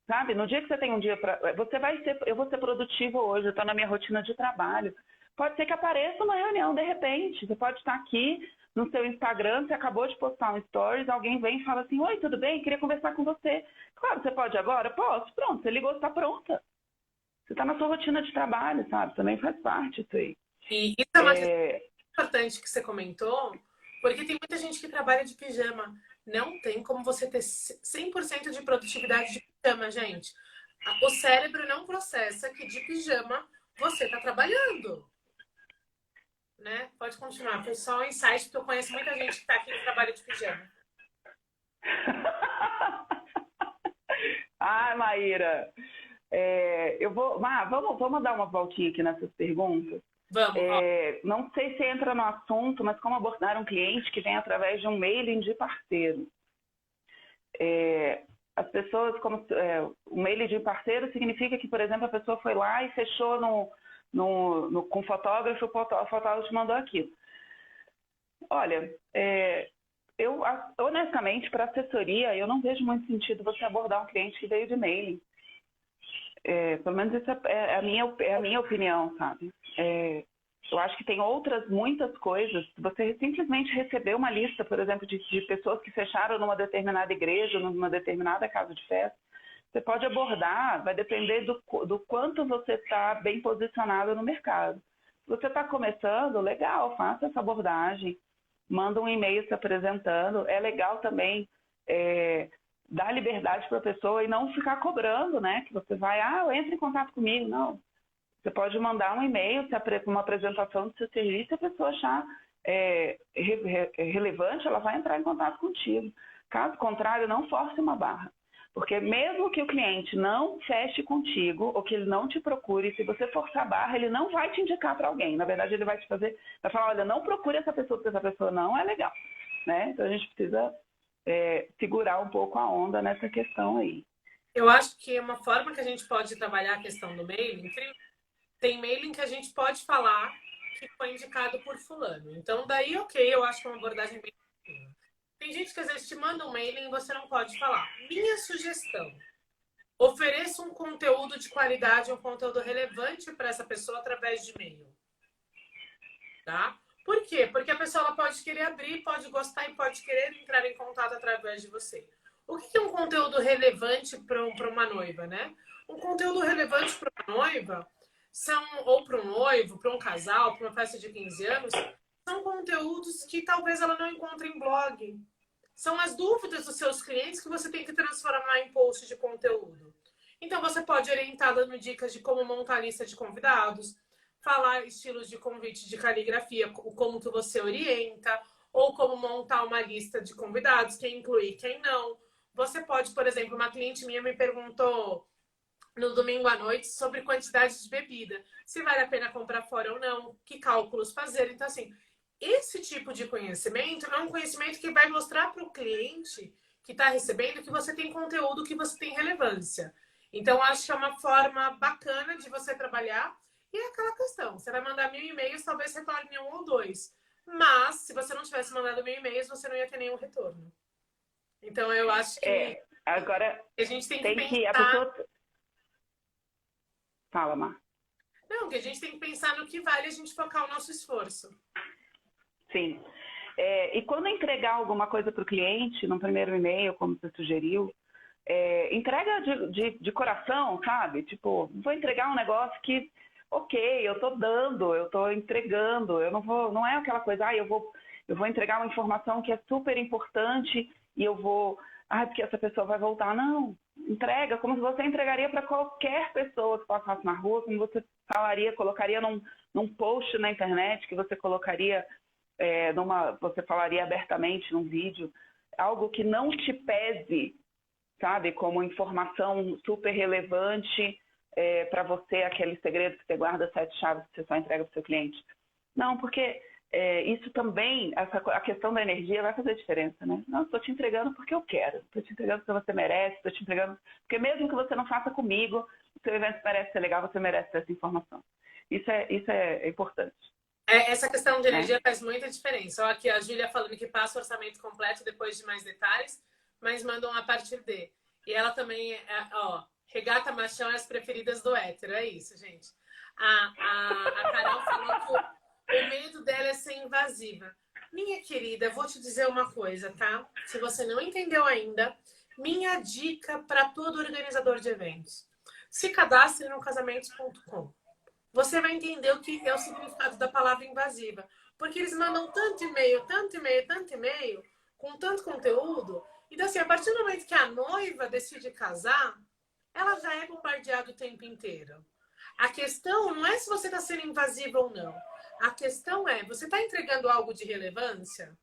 sabe? No dia que você tem um dia para... Eu vou ser produtivo hoje, eu estou na minha rotina de trabalho. Pode ser que apareça uma reunião, de repente. Você pode estar aqui no seu Instagram, você acabou de postar um stories, alguém vem e fala assim, oi, tudo bem? Queria conversar com você. Claro, você pode agora? Posso. Pronto, você ligou, está pronta. Você está na sua rotina de trabalho, sabe? Também faz parte isso aí. E isso é uma questão importante que você comentou, porque tem muita gente que trabalha de pijama. Não tem como você ter 100% de produtividade de pijama, gente. O cérebro não processa que de pijama você está trabalhando. Né? Pode continuar. Foi só um insight, porque eu conheço muita gente que está aqui que trabalha de pijama. Maíra, vamos dar uma voltinha aqui nessas perguntas? Vamos. Não sei se entra no assunto, mas como abordar um cliente que vem através de um mailing de parceiro? As pessoas, o mailing de parceiro significa que, por exemplo, a pessoa foi lá e fechou com o fotógrafo te mandou aquilo. Olha, eu honestamente, para assessoria, eu não vejo muito sentido você abordar um cliente que veio de mailing. Pelo menos isso é a minha opinião, sabe? Eu acho que tem muitas coisas. Você simplesmente receber uma lista, por exemplo, de pessoas que fecharam numa determinada igreja, numa determinada casa de festa. Você pode abordar, vai depender do quanto você está bem posicionado no mercado. Se você está começando, legal, faça essa abordagem, manda um e-mail se apresentando. É legal também dar liberdade para a pessoa e não ficar cobrando, né? Que você vai, entre em contato comigo. Não. Você pode mandar um e-mail, uma apresentação do seu serviço, se a pessoa achar relevante, ela vai entrar em contato contigo. Caso contrário, não force uma barra. Porque mesmo que o cliente não feche contigo ou que ele não te procure, se você forçar a barra, ele não vai te indicar para alguém. Na verdade, ele vai falar, olha, não procure essa pessoa porque essa pessoa não é legal. Né? Então, a gente precisa segurar um pouco a onda nessa questão aí. Eu acho que uma forma que a gente pode trabalhar a questão do mailing, tem mailing que a gente pode falar que foi indicado por fulano. Então, daí, ok, eu acho que é uma abordagem bem... Tem gente que às vezes te manda um mailing e você não pode falar. Minha sugestão, ofereça um conteúdo de qualidade, um conteúdo relevante para essa pessoa através de e-mail. Tá? Por quê? Porque a pessoa ela pode querer abrir, pode gostar e pode querer entrar em contato através de você. O que é um conteúdo relevante para uma noiva, né? Um conteúdo relevante para uma noiva ou para um noivo, para um casal, para uma festa de 15 anos, são conteúdos que talvez ela não encontre em blog. São as dúvidas dos seus clientes que você tem que transformar em post de conteúdo. Então, você pode orientar dando dicas de como montar a lista de convidados, falar estilos de convite de caligrafia, como que você orienta, ou como montar uma lista de convidados, quem incluir, quem não. Você pode, por exemplo, uma cliente minha me perguntou no domingo à noite sobre quantidade de bebida, se vale a pena comprar fora ou não, que cálculos fazer. Então, assim, esse tipo de conhecimento é um conhecimento que vai mostrar para o cliente que está recebendo que você tem conteúdo, que você tem relevância. Então, acho que é uma forma bacana de você trabalhar. E é aquela questão, você vai mandar 1000 e-mails, talvez retorne um ou dois. Mas, se você não tivesse mandado 1000 e-mails, você não ia ter nenhum retorno. Então, eu acho que Agora a gente tem que tem que a pensar... pessoa fala, Mar. Não, que a gente tem que pensar no que vale a gente focar o nosso esforço. Sim. E quando entregar alguma coisa para o cliente, no primeiro e-mail, como você sugeriu, entrega de coração, sabe? Tipo, vou entregar um negócio que, ok, eu estou dando, eu estou entregando, eu não é aquela coisa, eu vou entregar uma informação que é super importante e eu vou, porque essa pessoa vai voltar. Não, entrega como se você entregaria para qualquer pessoa que passasse na rua, como você colocaria num post na internet, que você colocaria você falaria abertamente num vídeo, algo que não te pese, sabe, como informação super relevante para você, aquele segredo que você guarda 7 chaves que você só entrega para o seu cliente. Não, porque isso também, a questão da energia vai fazer diferença, né? Não, estou te entregando porque eu quero, estou te entregando porque você merece, estou te entregando... Porque mesmo que você não faça comigo, o seu evento merece ser legal, você merece essa informação. Isso é importante. Essa questão de energia faz muita diferença. Olha aqui a Júlia falando que passa o orçamento completo depois de mais detalhes, mas mandam a partir de. E ela também, regata machão é as preferidas do hétero. É isso, gente. A Carol falou que o medo dela é ser invasiva. Minha querida, vou te dizer uma coisa, tá? Se você não entendeu ainda, minha dica para todo organizador de eventos. Se cadastre no casamentos.com. Você vai entender o que é o significado da palavra invasiva. Porque eles mandam tanto e-mail, com tanto conteúdo. Então, assim, a partir do momento que a noiva decide casar, ela já é bombardeada o tempo inteiro. A questão não é se você está sendo invasiva ou não. A questão é, você está entregando algo de relevância?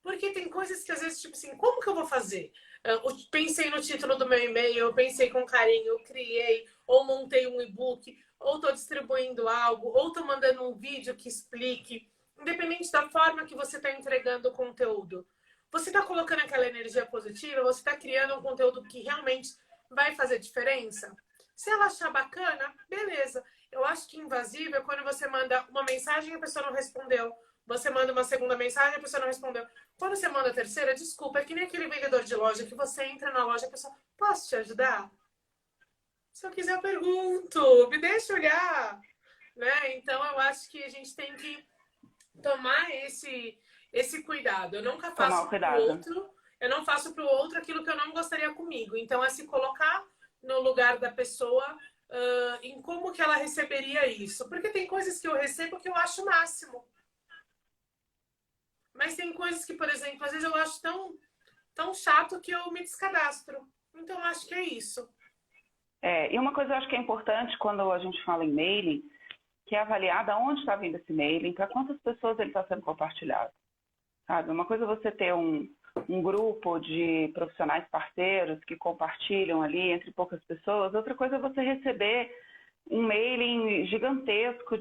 Porque tem coisas que às vezes, tipo assim, como que eu vou fazer? Eu pensei no título do meu e-mail, eu pensei com carinho, eu criei, ou montei um e-book, ou estou distribuindo algo, ou estou mandando um vídeo que explique. Independente da forma que você está entregando o conteúdo. Você está colocando aquela energia positiva, você está criando um conteúdo que realmente vai fazer diferença? Se ela achar bacana, beleza. Eu acho que invasivo é quando você manda uma mensagem e a pessoa não respondeu. Você manda uma segunda mensagem e a pessoa não respondeu. Quando você manda a terceira, desculpa, é que nem aquele vendedor de loja que você entra na loja e a pessoa, posso te ajudar? Se eu quiser, eu pergunto, me deixa olhar. Né? Então, eu acho que a gente tem que tomar esse cuidado. Eu nunca faço para o outro, eu não faço para o outro aquilo que eu não gostaria comigo. Então, é se colocar no lugar da pessoa em como que ela receberia isso. Porque tem coisas que eu recebo que eu acho o máximo. Mas tem coisas que, por exemplo, às vezes eu acho tão chato que eu me descadastro. Então, eu acho que é isso. E uma coisa eu acho que é importante quando a gente fala em mailing, que é avaliar de onde está vindo esse mailing, para quantas pessoas ele está sendo compartilhado. Sabe? Uma coisa é você ter um grupo de profissionais parceiros que compartilham ali entre poucas pessoas, outra coisa é você receber um mailing gigantesco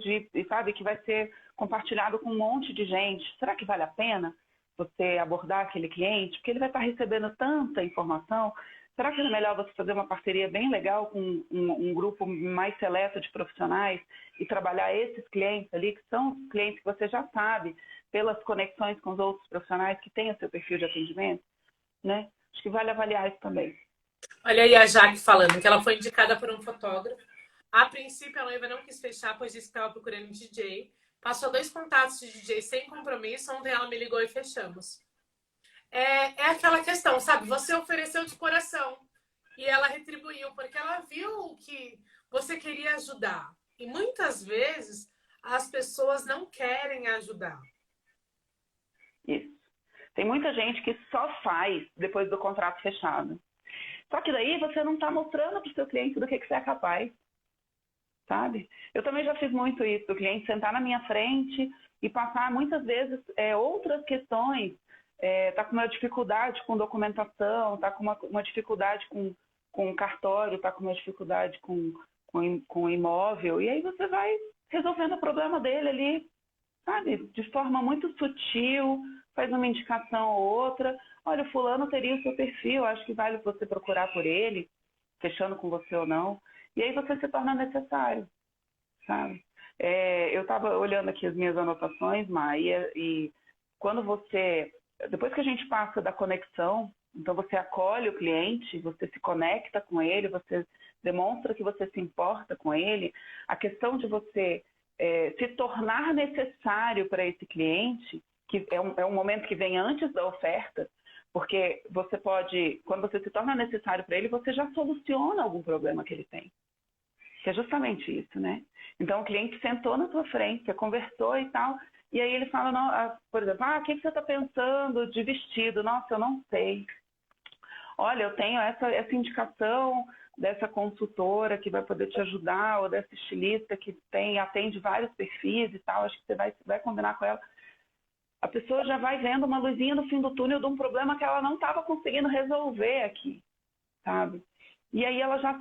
sabe, que vai ser compartilhado com um monte de gente. Será que vale a pena você abordar aquele cliente? Porque ele vai estar recebendo tanta informação. Será que é melhor você fazer uma parceria bem legal com um grupo mais seleto de profissionais e trabalhar esses clientes ali, que são os clientes que você já sabe, pelas conexões com os outros profissionais que têm o seu perfil de atendimento, né? Acho que vale avaliar isso também. Olha aí a Jaque falando que ela foi indicada por um fotógrafo. A princípio, a noiva não quis fechar, pois disse que estava procurando um DJ. Passou 2 contatos de DJ sem compromisso. Ontem ela me ligou e fechamos. É aquela questão, sabe? Você ofereceu de coração e ela retribuiu, porque ela viu que você queria ajudar. E muitas vezes as pessoas não querem ajudar. Isso. Tem muita gente que só faz depois do contrato fechado. Só que daí você não está mostrando para o seu cliente do que você é capaz. sabe? Eu também já fiz muito isso, do cliente sentar na minha frente e passar muitas vezes outras questões, tá com uma dificuldade com documentação, tá com uma dificuldade com cartório, tá com uma dificuldade com imóvel, e aí você vai resolvendo o problema dele ali, sabe? De forma muito sutil, faz uma indicação ou outra. Olha, o fulano teria o seu perfil, acho que vale você procurar por ele, fechando com você ou não. E aí você se torna necessário, sabe? Eu estava olhando aqui as minhas anotações, Maia, e quando depois que a gente passa da conexão, então você acolhe o cliente, você se conecta com ele, você demonstra que você se importa com ele, a questão de você se tornar necessário para esse cliente, que é um momento que vem antes da oferta, porque você pode, quando você se torna necessário para ele, você já soluciona algum problema que ele tem. Que é justamente isso, né? Então, o cliente sentou na tua frente, você conversou e tal, e aí ele fala, não, por exemplo, o que você está pensando de vestido? Nossa, eu não sei. Olha, eu tenho essa indicação dessa consultora que vai poder te ajudar, ou dessa estilista que atende vários perfis e tal, acho que você vai combinar com ela. A pessoa já vai vendo uma luzinha no fim do túnel de um problema que ela não estava conseguindo resolver aqui, sabe? E aí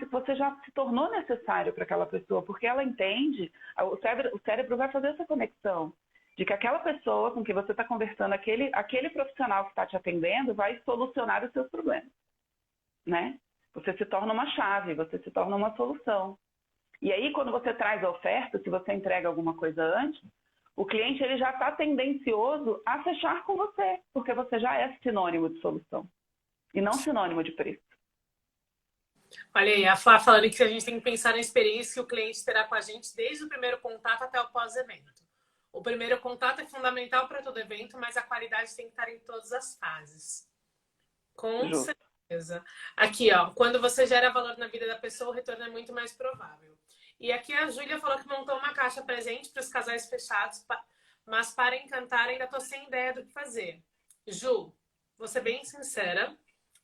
você já se tornou necessário para aquela pessoa, porque ela entende, o cérebro vai fazer essa conexão, de que aquela pessoa com quem você está conversando, aquele profissional que está te atendendo, vai solucionar os seus problemas, né? Você se torna uma chave, você se torna uma solução. E aí, quando você traz a oferta, se você entrega alguma coisa antes, o cliente ele já está tendencioso a fechar com você, porque você já é sinônimo de solução e não sinônimo de preço. Olha aí, a Flá falando que a gente tem que pensar na experiência que o cliente terá com a gente desde o primeiro contato até o pós-evento. O primeiro contato é fundamental para todo evento, mas a qualidade tem que estar em todas as fases. Com certeza. Aqui, ó, quando você gera valor na vida da pessoa, o retorno é muito mais provável. E aqui a Júlia falou que montou uma caixa presente para os casais fechados, mas para encantar ainda estou sem ideia do que fazer. Ju, vou ser bem sincera.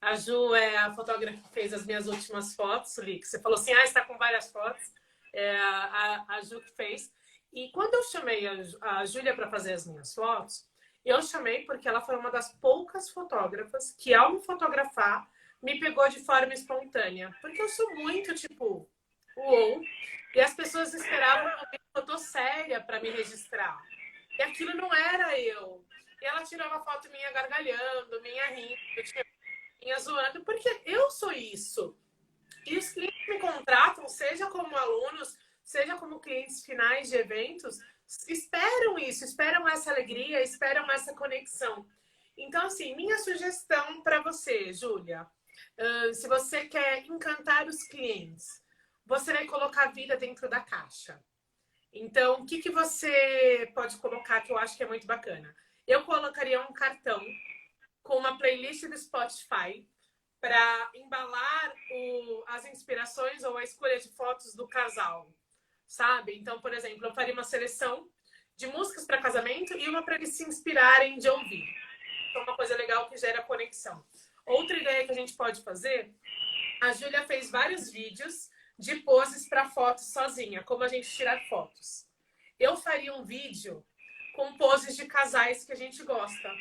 A Ju é a fotógrafa que fez as minhas últimas fotos, Li, que você falou assim, está com várias fotos. É a Ju que fez. E quando eu chamei a Júlia para fazer as minhas fotos, eu chamei porque ela foi uma das poucas fotógrafas que, ao me fotografar, me pegou de forma espontânea. Porque eu sou muito, tipo, uou. E as pessoas esperavam que eu tô séria para me registrar. E aquilo não era eu. E ela tirou uma foto minha gargalhando, minha rindo, minha zoando, porque eu sou isso. E os clientes me contratam, seja como alunos, seja como clientes finais de eventos, esperam isso, esperam essa alegria, esperam essa conexão. Então, assim, minha sugestão para você, Júlia, se você quer encantar os clientes, você vai colocar a vida dentro da caixa. Então, o que você pode colocar que eu acho que é muito bacana? Eu colocaria um cartão com uma playlist do Spotify para embalar as inspirações ou a escolha de fotos do casal, sabe? Então, por exemplo, eu faria uma seleção de músicas para casamento e uma para eles se inspirarem de ouvir. Então, uma coisa legal que gera conexão. Outra ideia que a gente pode fazer, a Júlia fez vários vídeos de poses para fotos sozinha, como a gente tirar fotos. Eu faria um vídeo com poses de casais que a gente gosta.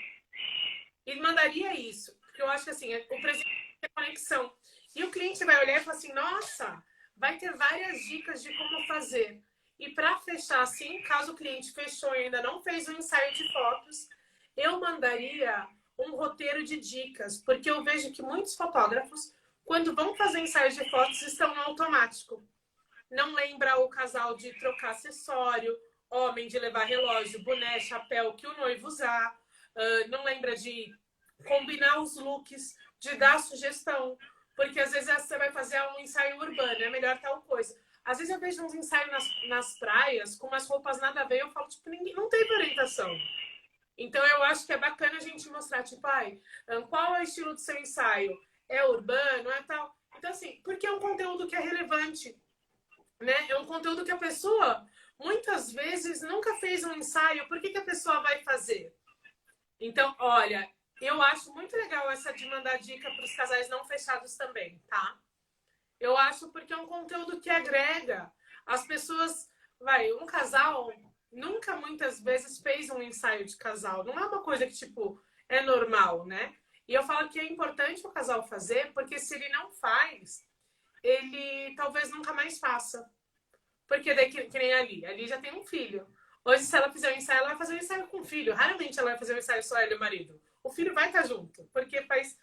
E mandaria isso, porque eu acho que assim, o presente é conexão. E o cliente vai olhar e falar assim, nossa, vai ter várias dicas de como fazer. E para fechar assim, caso o cliente fechou e ainda não fez o ensaio de fotos, eu mandaria um roteiro de dicas, porque eu vejo que muitos fotógrafos, quando vão fazer ensaios de fotos, estão no automático. Não lembra o casal de trocar acessório, homem de levar relógio, boné, chapéu que o noivo usar, não lembra de combinar os looks, de dar sugestão, porque às vezes você vai fazer um ensaio urbano, é melhor tal coisa. Às vezes eu vejo uns ensaios nas praias com umas roupas nada a ver, eu falo, tipo, ninguém não teve orientação. Então eu acho que é bacana a gente mostrar, tipo, qual é o estilo do seu ensaio? É urbano, é tal? Então, assim, porque é um conteúdo que é relevante, né? É um conteúdo que a pessoa, muitas vezes, nunca fez um ensaio, por que a pessoa vai fazer? Então, olha, eu acho muito legal essa de mandar dica para os casais não fechados também, tá? Eu acho porque é um conteúdo que agrega. As pessoas, um casal nunca muitas vezes fez um ensaio de casal. Não é uma coisa que, tipo, é normal, né? E eu falo que é importante o casal fazer, porque se ele não faz, ele talvez nunca mais faça. Porque daí, que nem a Ali já tem um filho. Hoje, se ela fizer um ensaio, ela vai fazer um ensaio com o filho. Raramente ela vai fazer um ensaio só ela e o marido. O filho vai estar junto, porque faz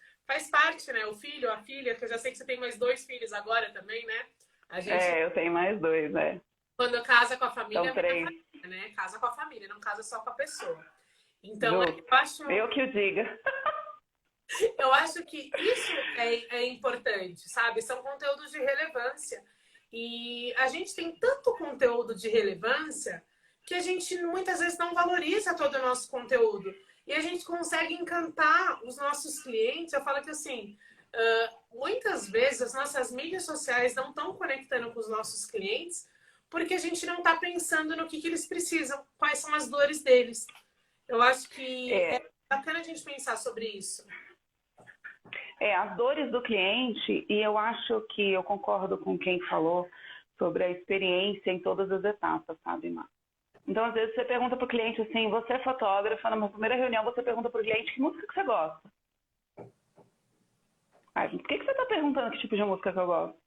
parte, né? O filho, a filha, que eu já sei que você tem mais 2 filhos agora também, né? A gente, Eu tenho mais 2, né? quando casa com a família, São 3. família, né? Casa com a família, não casa só com a pessoa. Então, Eu que o diga. eu acho que isso é importante, sabe? São conteúdos de relevância. E a gente tem tanto conteúdo de relevância que a gente muitas vezes não valoriza todo o nosso conteúdo. E a gente consegue encantar os nossos clientes. Eu falo que assim, muitas vezes as nossas mídias sociais não estão conectando com os nossos clientes porque a gente não está pensando no que eles precisam, quais são as dores deles. Eu acho que é bacana a gente pensar sobre isso. As dores do cliente, e eu acho que eu concordo com quem falou sobre a experiência em todas as etapas, sabe, Má? Então, às vezes, você pergunta para o cliente assim, você é fotógrafa, numa primeira reunião você pergunta para o cliente que música que você gosta. Por que você está perguntando que tipo de música que eu gosto?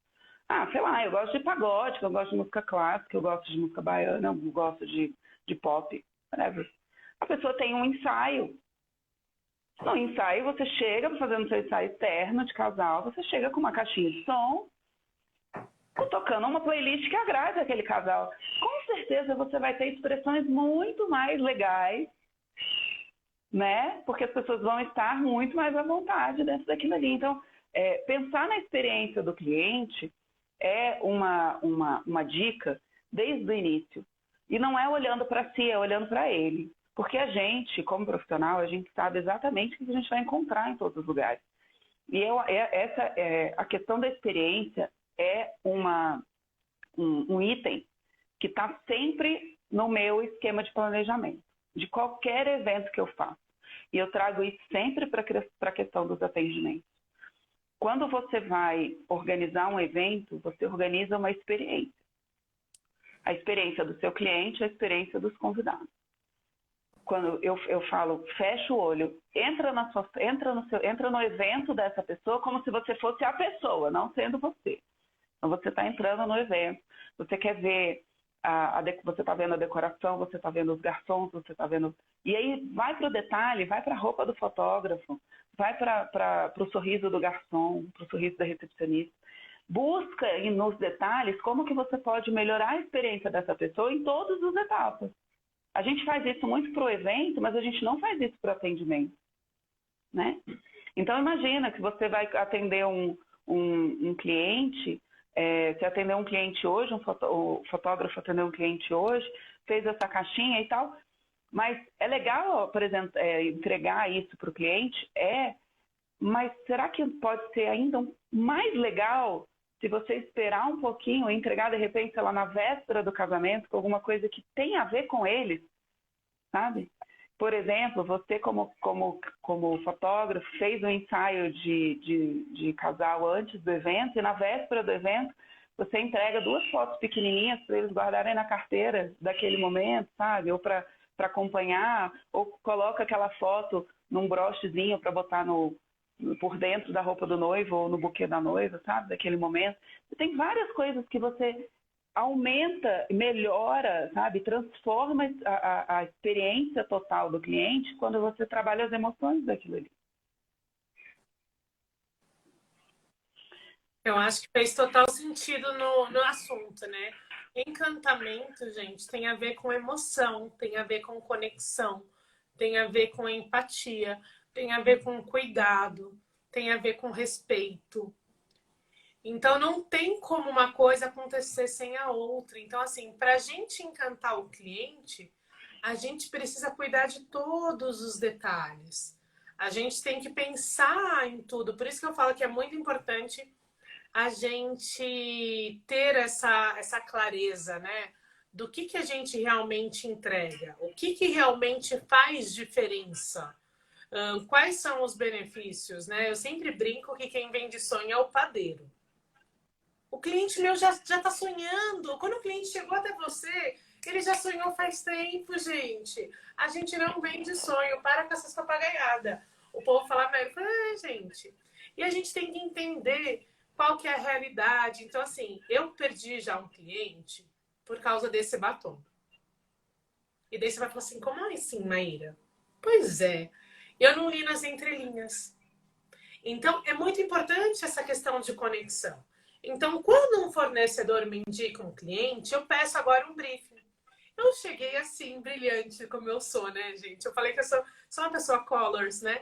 Sei lá, eu gosto de pagode, eu gosto de música clássica, eu gosto de música baiana, eu gosto de pop, whatever. A pessoa tem um ensaio. No ensaio, você chega fazendo seu ensaio externo de casal, você chega com uma caixinha de som, tocando uma playlist que agrade aquele casal. Com certeza você vai ter expressões muito mais legais, né? Porque as pessoas vão estar muito mais à vontade dentro daquilo ali. Então, pensar na experiência do cliente é uma dica desde o início. E não é olhando para si, é olhando para ele. Porque a gente, como profissional, a gente sabe exatamente o que a gente vai encontrar em todos os lugares. E a questão da experiência é um item que está sempre no meu esquema de planejamento, de qualquer evento que eu faço. E eu trago isso sempre para a questão dos atendimentos. Quando você vai organizar um evento, você organiza uma experiência. A experiência do seu cliente, a experiência dos convidados. Quando eu falo, fecha o olho, entra no evento dessa pessoa como se você fosse a pessoa, não sendo você. Então você está entrando no evento, você quer ver, você está vendo a decoração, você está vendo os garçons, você está vendo... E aí vai para o detalhe, vai para a roupa do fotógrafo, vai para o sorriso do garçom, para o sorriso da recepcionista. Busca nos detalhes como que você pode melhorar a experiência dessa pessoa em todas as etapas. A gente faz isso muito para o evento, mas a gente não faz isso para o atendimento, né? Então, imagina que você vai atender um cliente, se atender um cliente hoje, o fotógrafo atendeu um cliente hoje, fez essa caixinha e tal, mas é legal, por exemplo, entregar isso para o cliente, mas será que pode ser ainda mais legal se você esperar um pouquinho e entregar, de repente, sei lá, na véspera do casamento, com alguma coisa que tem a ver com eles, sabe? Por exemplo, você como fotógrafo fez um ensaio de casal antes do evento e na véspera do evento você entrega 2 fotos pequenininhas para eles guardarem na carteira daquele momento, sabe? Ou para acompanhar, ou coloca aquela foto num brochezinho para botar por dentro da roupa do noivo ou no buquê da noiva, sabe? Daquele momento. Tem várias coisas que você aumenta, melhora, sabe? Transforma a experiência total do cliente quando você trabalha as emoções daquilo ali. Eu acho que fez total sentido no assunto, né? Encantamento, gente, tem a ver com emoção, tem a ver com conexão, tem a ver com empatia, tem a ver com cuidado, tem a ver com respeito. Então, não tem como uma coisa acontecer sem a outra. Então, assim, para a gente encantar o cliente, a gente precisa cuidar de todos os detalhes. A gente tem que pensar em tudo. Por isso que eu falo que é muito importante a gente ter essa clareza, né? Do que a gente realmente entrega, o que realmente faz diferença. Quais são os benefícios, né? Eu sempre brinco que quem vende sonho é o padeiro. O cliente meu já tá sonhando. Quando o cliente chegou até você, ele já sonhou faz tempo, gente. A gente não vende sonho, para com essas papagaiadas. O povo fala, mas eu falo, gente. E a gente tem que entender qual que é a realidade. Então, assim, eu perdi já um cliente por causa desse batom. E daí você vai falar assim, como assim, Maíra? Pois é, eu não li nas entrelinhas. Então, é muito importante essa questão de conexão. Então, quando um fornecedor me indica um cliente, eu peço agora um briefing. Eu cheguei assim, brilhante, como eu sou, né, gente? Eu falei que eu sou uma pessoa colors, né?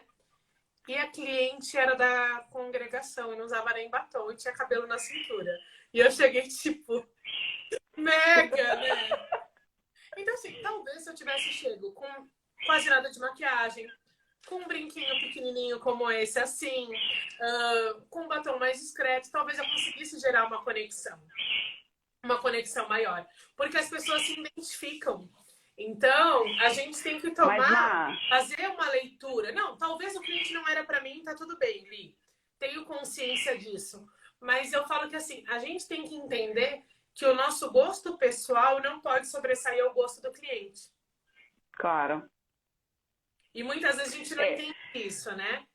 E a cliente era da congregação e não usava nem batom e tinha cabelo na cintura. E eu cheguei, tipo, mega, né? Então, assim, talvez se eu tivesse chego com quase nada de maquiagem, com um brinquinho pequenininho como esse, assim, com um batom mais discreto, talvez eu conseguisse gerar uma conexão maior. Porque as pessoas se identificam. Então, a gente tem que fazer uma leitura. Não, talvez o cliente não era para mim, tá tudo bem, Li. Tenho consciência disso. Mas eu falo que, assim, a gente tem que entender que o nosso gosto pessoal não pode sobressair ao gosto do cliente. Claro. E muitas vezes a gente não entende isso, né?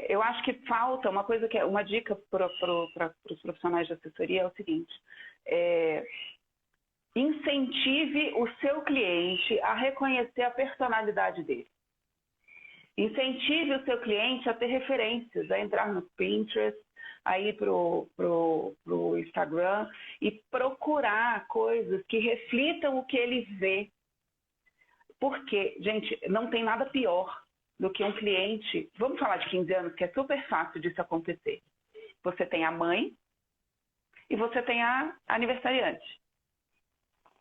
Eu acho que falta uma coisa que é uma dica para os profissionais de assessoria é o seguinte: incentive o seu cliente a reconhecer a personalidade dele. Incentive o seu cliente a ter referências, a entrar no Pinterest, a ir pro Instagram e procurar coisas que reflitam o que ele vê. Porque, gente, não tem nada pior do que um cliente... Vamos falar de 15 anos, que é super fácil disso acontecer. Você tem a mãe e você tem a aniversariante.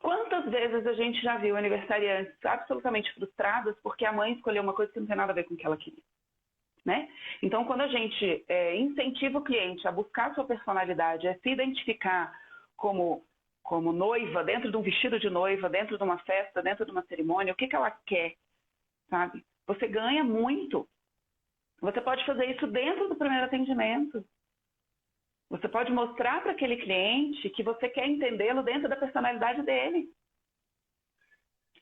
Quantas vezes a gente já viu aniversariantes absolutamente frustradas porque a mãe escolheu uma coisa que não tem nada a ver com o que ela queria, né? Então, quando a gente incentiva o cliente a buscar a sua personalidade, a se identificar como noiva, dentro de um vestido de noiva, dentro de uma festa, dentro de uma cerimônia, o que ela quer, sabe? Você ganha muito. Você pode fazer isso dentro do primeiro atendimento. Você pode mostrar para aquele cliente que você quer entendê-lo dentro da personalidade dele.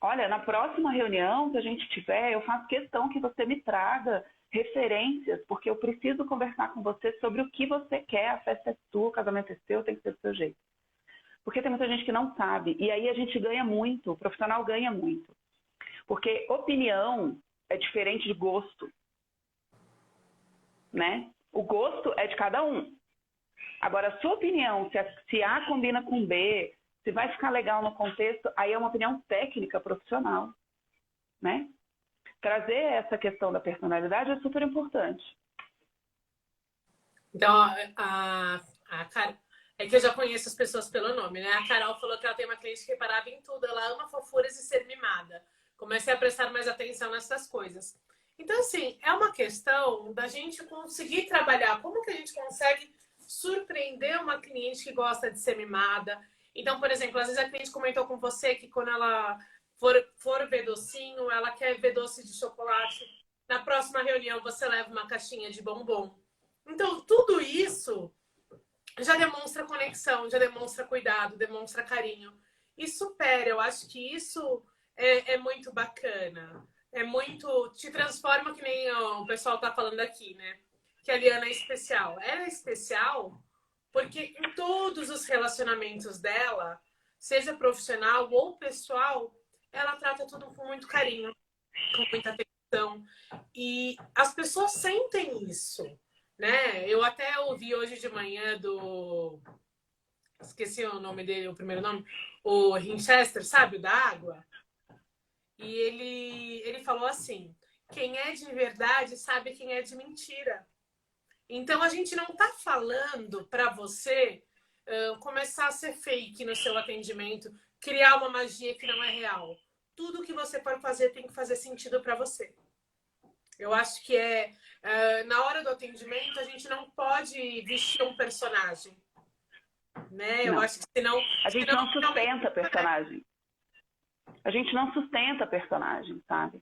Olha, na próxima reunião que a gente tiver, eu faço questão que você me traga referências, porque eu preciso conversar com você sobre o que você quer. A festa é sua, o casamento é seu, tem que ser do seu jeito. Porque tem muita gente que não sabe. E aí a gente ganha muito, o profissional ganha muito. Porque opinião é diferente de gosto, né? O gosto é de cada um. Agora, a sua opinião, se A combina com B, se vai ficar legal no contexto, aí é uma opinião técnica, profissional, né? Trazer essa questão da personalidade é super importante. Então, a Carol, é que eu já conheço as pessoas pelo nome, né? A Carol falou que ela tem uma cliente que reparava em tudo, ela ama fofuras e ser mimada. Comecei a prestar mais atenção nessas coisas. Então, assim, é uma questão da gente conseguir trabalhar. Como que a gente consegue surpreender uma cliente que gosta de ser mimada? Então, por exemplo, às vezes a cliente comentou com você que quando ela for ver docinho, ela quer ver doce de chocolate. Na próxima reunião você leva uma caixinha de bombom. Então, tudo isso já demonstra conexão, já demonstra cuidado, demonstra carinho. E supera, eu acho que isso é muito bacana. É muito... Te transforma, que nem o pessoal tá falando aqui, né? Que a Liana é especial. Ela é especial porque em todos os relacionamentos dela, seja profissional ou pessoal, ela trata tudo com muito carinho, com muita atenção. E as pessoas sentem isso, né? Eu até ouvi hoje de manhã esqueci o nome dele, o primeiro nome, o Winchester, sabe, o da água? E ele falou assim: quem é de verdade sabe quem é de mentira. Então a gente não tá falando para você começar a ser fake no seu atendimento, criar uma magia que não é real. Tudo que você for fazer tem que fazer sentido para você. Eu acho que na hora do atendimento a gente não pode vestir um personagem, né? Não. Eu acho que senão a gente não sustenta personagem. A gente não sustenta personagem, sabe?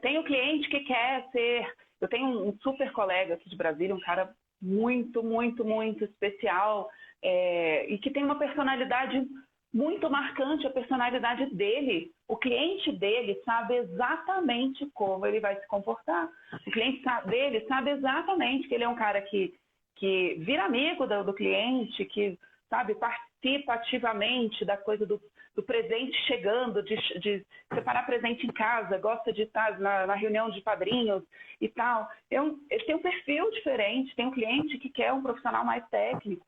Tem o cliente que quer ser... Eu tenho um super colega aqui de Brasília, um cara muito, muito, muito especial, e que tem uma personalidade muito marcante, a personalidade dele. O cliente dele sabe exatamente como ele vai se comportar. O cliente dele sabe exatamente que ele é um cara que vira amigo do cliente, que, sabe, participa ativamente da coisa do presente chegando, de separar presente em casa, gosta de estar na reunião de padrinhos e tal. Ele tem um perfil diferente, tem um cliente que quer um profissional mais técnico.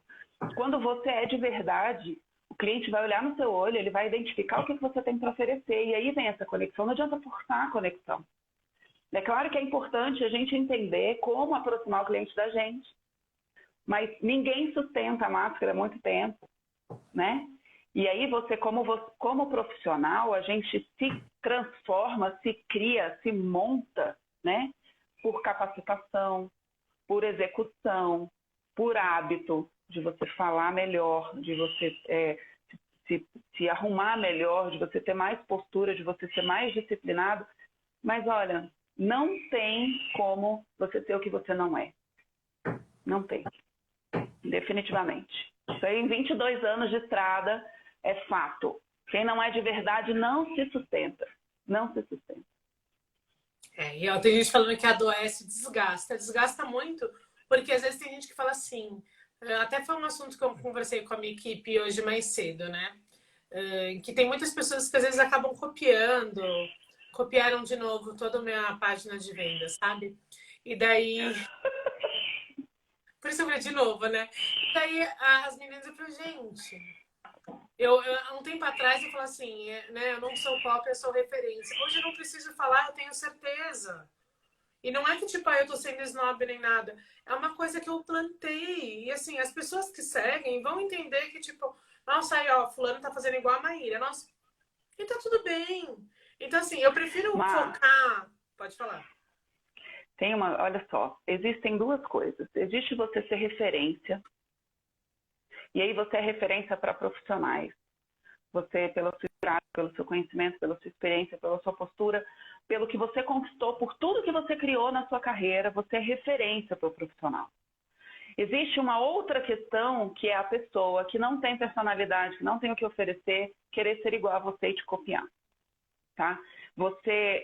Quando você é de verdade, o cliente vai olhar no seu olho, ele vai identificar o que você tem para oferecer, e aí vem essa conexão. Não adianta forçar a conexão. É claro que é importante a gente entender como aproximar o cliente da gente, mas ninguém sustenta a máscara há muito tempo, né? E aí como profissional, a gente se transforma, se cria, se monta, né? Por capacitação, por execução, por hábito de você falar melhor, de você se arrumar melhor, de você ter mais postura, de você ser mais disciplinado. Mas olha, não tem como você ser o que você não é. Não tem. Definitivamente. Isso aí, em 22 anos de estrada, é fato. Quem não é de verdade não se sustenta. Não se sustenta. E ó, tem gente falando que adoece, desgasta muito, porque às vezes tem gente que fala assim, até foi um assunto que eu conversei com a minha equipe hoje mais cedo, né? Que tem muitas pessoas que às vezes acabam copiaram de novo toda a minha página de venda, sabe? E daí, por isso eu falei de novo, né? E daí as meninas eu falei, gente, há um tempo atrás eu falei assim, né? Eu não sou cópia, eu sou referência. Hoje eu não preciso falar, eu tenho certeza. E não é que, tipo, eu tô sendo snob nem nada. É uma coisa que eu plantei. E, assim, as pessoas que seguem vão entender que, tipo, nossa, aí, ó, fulano tá fazendo igual a Maíra. Nossa, e tá tudo bem. Então, assim, eu prefiro focar... Pode falar. Olha só, existem duas coisas. Existe você ser referência. E aí você é referência para profissionais. Você, pelo seu conhecimento, pela sua experiência, pela sua postura, pelo que você conquistou, por tudo que você criou na sua carreira, você é referência para o profissional. Existe uma outra questão, que é a pessoa que não tem personalidade, que não tem o que oferecer, querer ser igual a você e te copiar. Tá? Você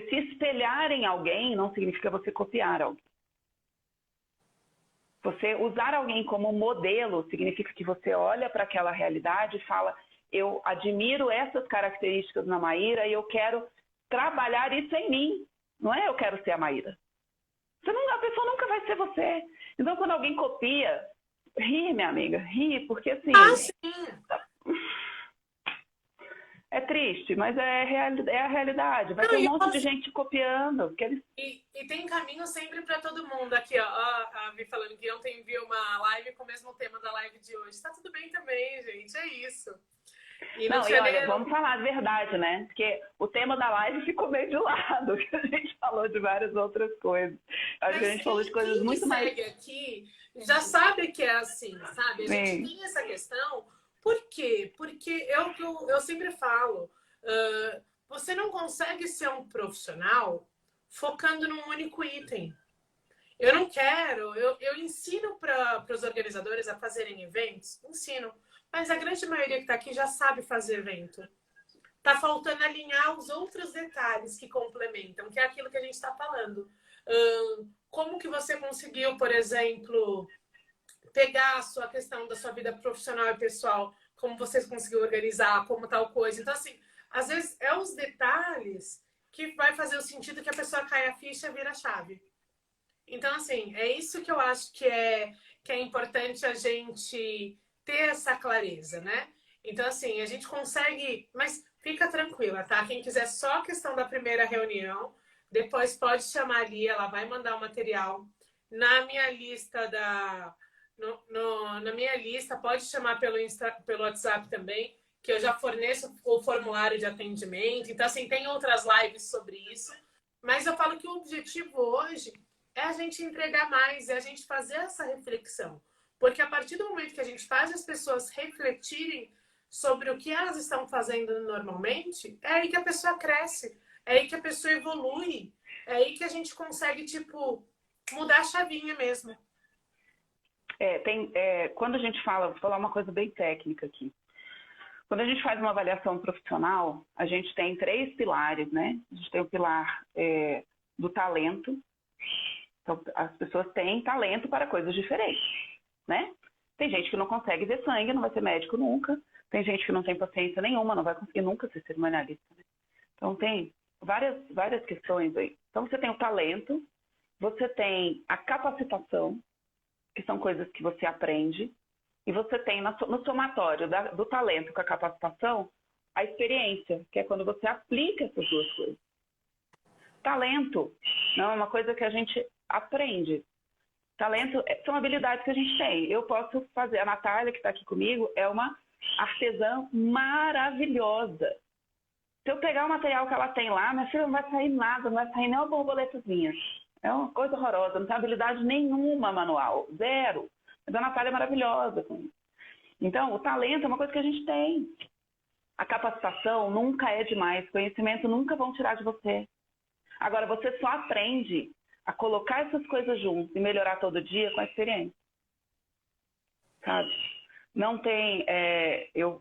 se espelhar em alguém não significa você copiar alguém. Você usar alguém como modelo significa que você olha para aquela realidade e fala, eu admiro essas características na Maíra e eu quero trabalhar isso em mim. Não é eu quero ser a Maíra. A pessoa nunca vai ser você. Então, quando alguém copia, ri, minha amiga, ri, porque assim... sim. É triste, mas é a realidade. Vai ter um monte de gente copiando. E tem caminho sempre para todo mundo. Aqui, ó, a Vi falando que ontem viu uma live com o mesmo tema da live de hoje. Tá tudo bem também, gente. É isso. E olha, vamos falar de verdade, né? Porque o tema da live ficou meio de lado, que a gente falou de várias outras coisas. Acho que a gente falou de coisas muito mais... Quem segue aqui já sabe que é assim, sabe? A gente tem essa questão... Por quê? Porque eu sempre falo, você não consegue ser um profissional focando num único item. Eu não quero, eu ensino para os organizadores a fazerem eventos, ensino, mas a grande maioria que está aqui já sabe fazer evento. Tá faltando alinhar os outros detalhes que complementam, que é aquilo que a gente está falando. Como que você conseguiu, por exemplo... pegar a sua questão da sua vida profissional e pessoal, como vocês conseguiram organizar, como tal coisa. Então, assim, às vezes é os detalhes que vai fazer o sentido que a pessoa cai a ficha e vira a chave. Então, assim, é isso que eu acho que é importante a gente ter essa clareza, né? Então, assim, a gente consegue... Mas fica tranquila, tá? Quem quiser só a questão da primeira reunião, depois pode chamar ali, ela vai mandar o material. Na minha lista na minha lista, pode chamar pelo WhatsApp também, que eu já forneço o formulário de atendimento. Então, assim, tem outras lives sobre isso. Mas eu falo que o objetivo hoje é a gente entregar mais, é a gente fazer essa reflexão. Porque a partir do momento que a gente faz as pessoas refletirem sobre o que elas estão fazendo normalmente, é aí que a pessoa cresce, é aí que a pessoa evolui, é aí que a gente consegue, tipo, mudar a chavinha mesmo. Quando a gente vou falar uma coisa bem técnica aqui. Quando a gente faz uma avaliação profissional, a gente tem 3 pilares, né? A gente tem o pilar do talento. Então, as pessoas têm talento para coisas diferentes, né? Tem gente que não consegue ver sangue, não vai ser médico nunca. Tem gente que não tem paciência nenhuma, não vai conseguir nunca ser cerimonialista, né? Então, tem várias questões aí. Então, você tem o talento, você tem a capacitação, que são coisas que você aprende, e você tem no somatório do talento com a capacitação, a experiência, que é quando você aplica essas 2 coisas. Talento não é uma coisa que a gente aprende. Talento são habilidades que a gente tem. Eu posso fazer, a Natália, que está aqui comigo, é uma artesã maravilhosa. Se eu pegar o material que ela tem lá, minha filha, não vai sair nada, não vai sair nem uma borboletazinha. É uma coisa horrorosa, não tem habilidade nenhuma manual, 0. Mas a Natália é maravilhosa com isso. Então, o talento é uma coisa que a gente tem. A capacitação nunca é demais, conhecimento nunca vão tirar de você. Agora, você só aprende a colocar essas coisas juntas e melhorar todo dia com a experiência. Sabe? Não tem... eu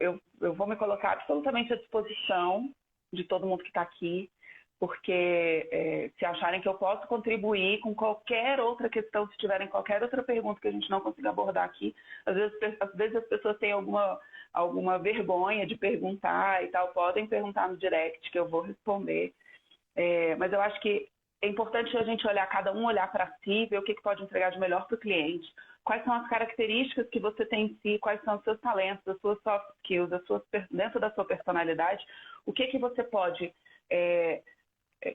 vou me colocar absolutamente à disposição de todo mundo que está aqui, porque se acharem que eu posso contribuir com qualquer outra questão, se tiverem qualquer outra pergunta que a gente não consiga abordar aqui, às vezes as pessoas têm alguma vergonha de perguntar e tal, podem perguntar no direct que eu vou responder. Mas eu acho que é importante a gente cada um olhar para si, ver o que pode entregar de melhor para o cliente, quais são as características que você tem em si, quais são os seus talentos, as suas soft skills, dentro da sua personalidade, o que você pode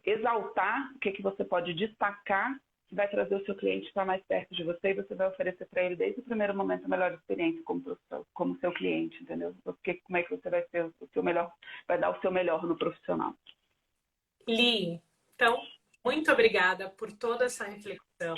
exaltar, o que você pode destacar, que vai trazer o seu cliente para mais perto de você e você vai oferecer para ele desde o primeiro momento a melhor experiência como seu cliente, entendeu? Porque como é que você vai ser o seu melhor, vai dar o seu melhor no profissional. Li, então, muito obrigada por toda essa reflexão,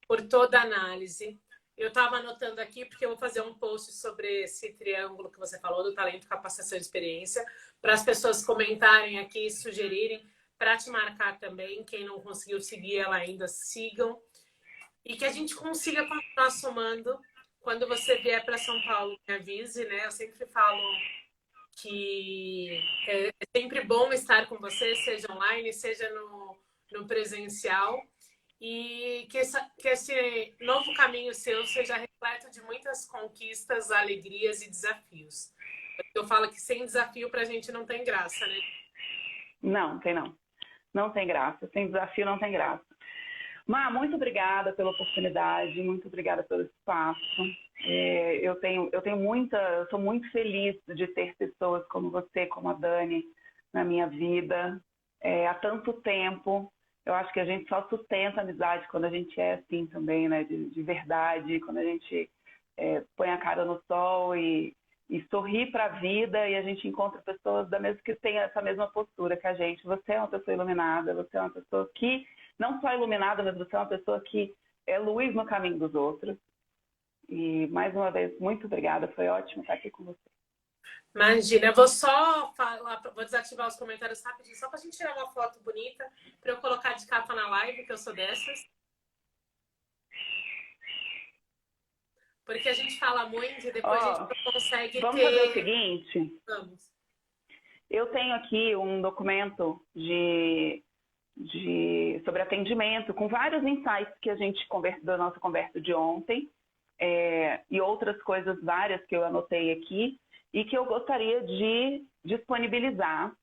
por toda a análise. Eu estava anotando aqui porque eu vou fazer um post sobre esse triângulo que você falou, do talento, capacitação e experiência, para as pessoas comentarem aqui, sugerirem, para te marcar também. Quem não conseguiu seguir ela ainda, sigam. E que a gente consiga continuar somando. Quando você vier para São Paulo, me avise, né? Eu sempre falo que é sempre bom estar com você, seja online, seja no presencial. E que esse novo caminho seu seja repleto de muitas conquistas, alegrias e desafios. Eu falo que sem desafio pra gente não tem graça, né? Não, tem não. Não tem graça. Sem desafio não tem graça. Má, muito obrigada pela oportunidade, muito obrigada pelo espaço. Eu sou muito feliz de ter pessoas como você, como a Dani, na minha vida. Há tanto tempo. Eu acho que a gente só sustenta a amizade quando a gente é assim também, né? De verdade, quando a gente põe a cara no sol e sorri para a vida e a gente encontra pessoas que têm essa mesma postura que a gente. Você é uma pessoa iluminada, você é uma pessoa que, não só iluminada, mas você é uma pessoa que é luz no caminho dos outros. E, mais uma vez, muito obrigada. Foi ótimo estar aqui com você. Imagina, eu vou só vou desativar os comentários rapidinho, só pra gente tirar uma foto bonita, pra eu colocar de capa na live, que eu sou dessas. Porque a gente fala muito e depois a gente não consegue vamos fazer o seguinte? Vamos. Eu tenho aqui um documento sobre atendimento, com vários insights que a gente da nossa conversa de ontem, e outras coisas várias que eu anotei aqui, e que eu gostaria de disponibilizar.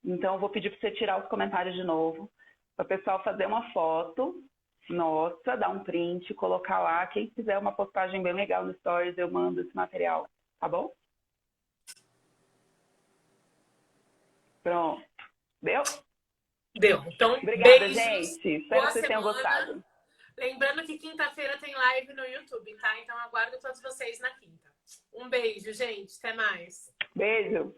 Então, eu vou pedir para você tirar os comentários de novo, para o pessoal fazer uma foto nossa, dar um print, colocar lá. Quem fizer uma postagem bem legal no Stories, eu mando esse material, tá bom? Pronto. Deu? Deu. Então, obrigada, beijos, gente. Espero que vocês tenham gostado. Lembrando que quinta-feira tem live no YouTube, tá? Então, aguardo todos vocês na quinta. Um beijo, gente. Até mais. Beijo.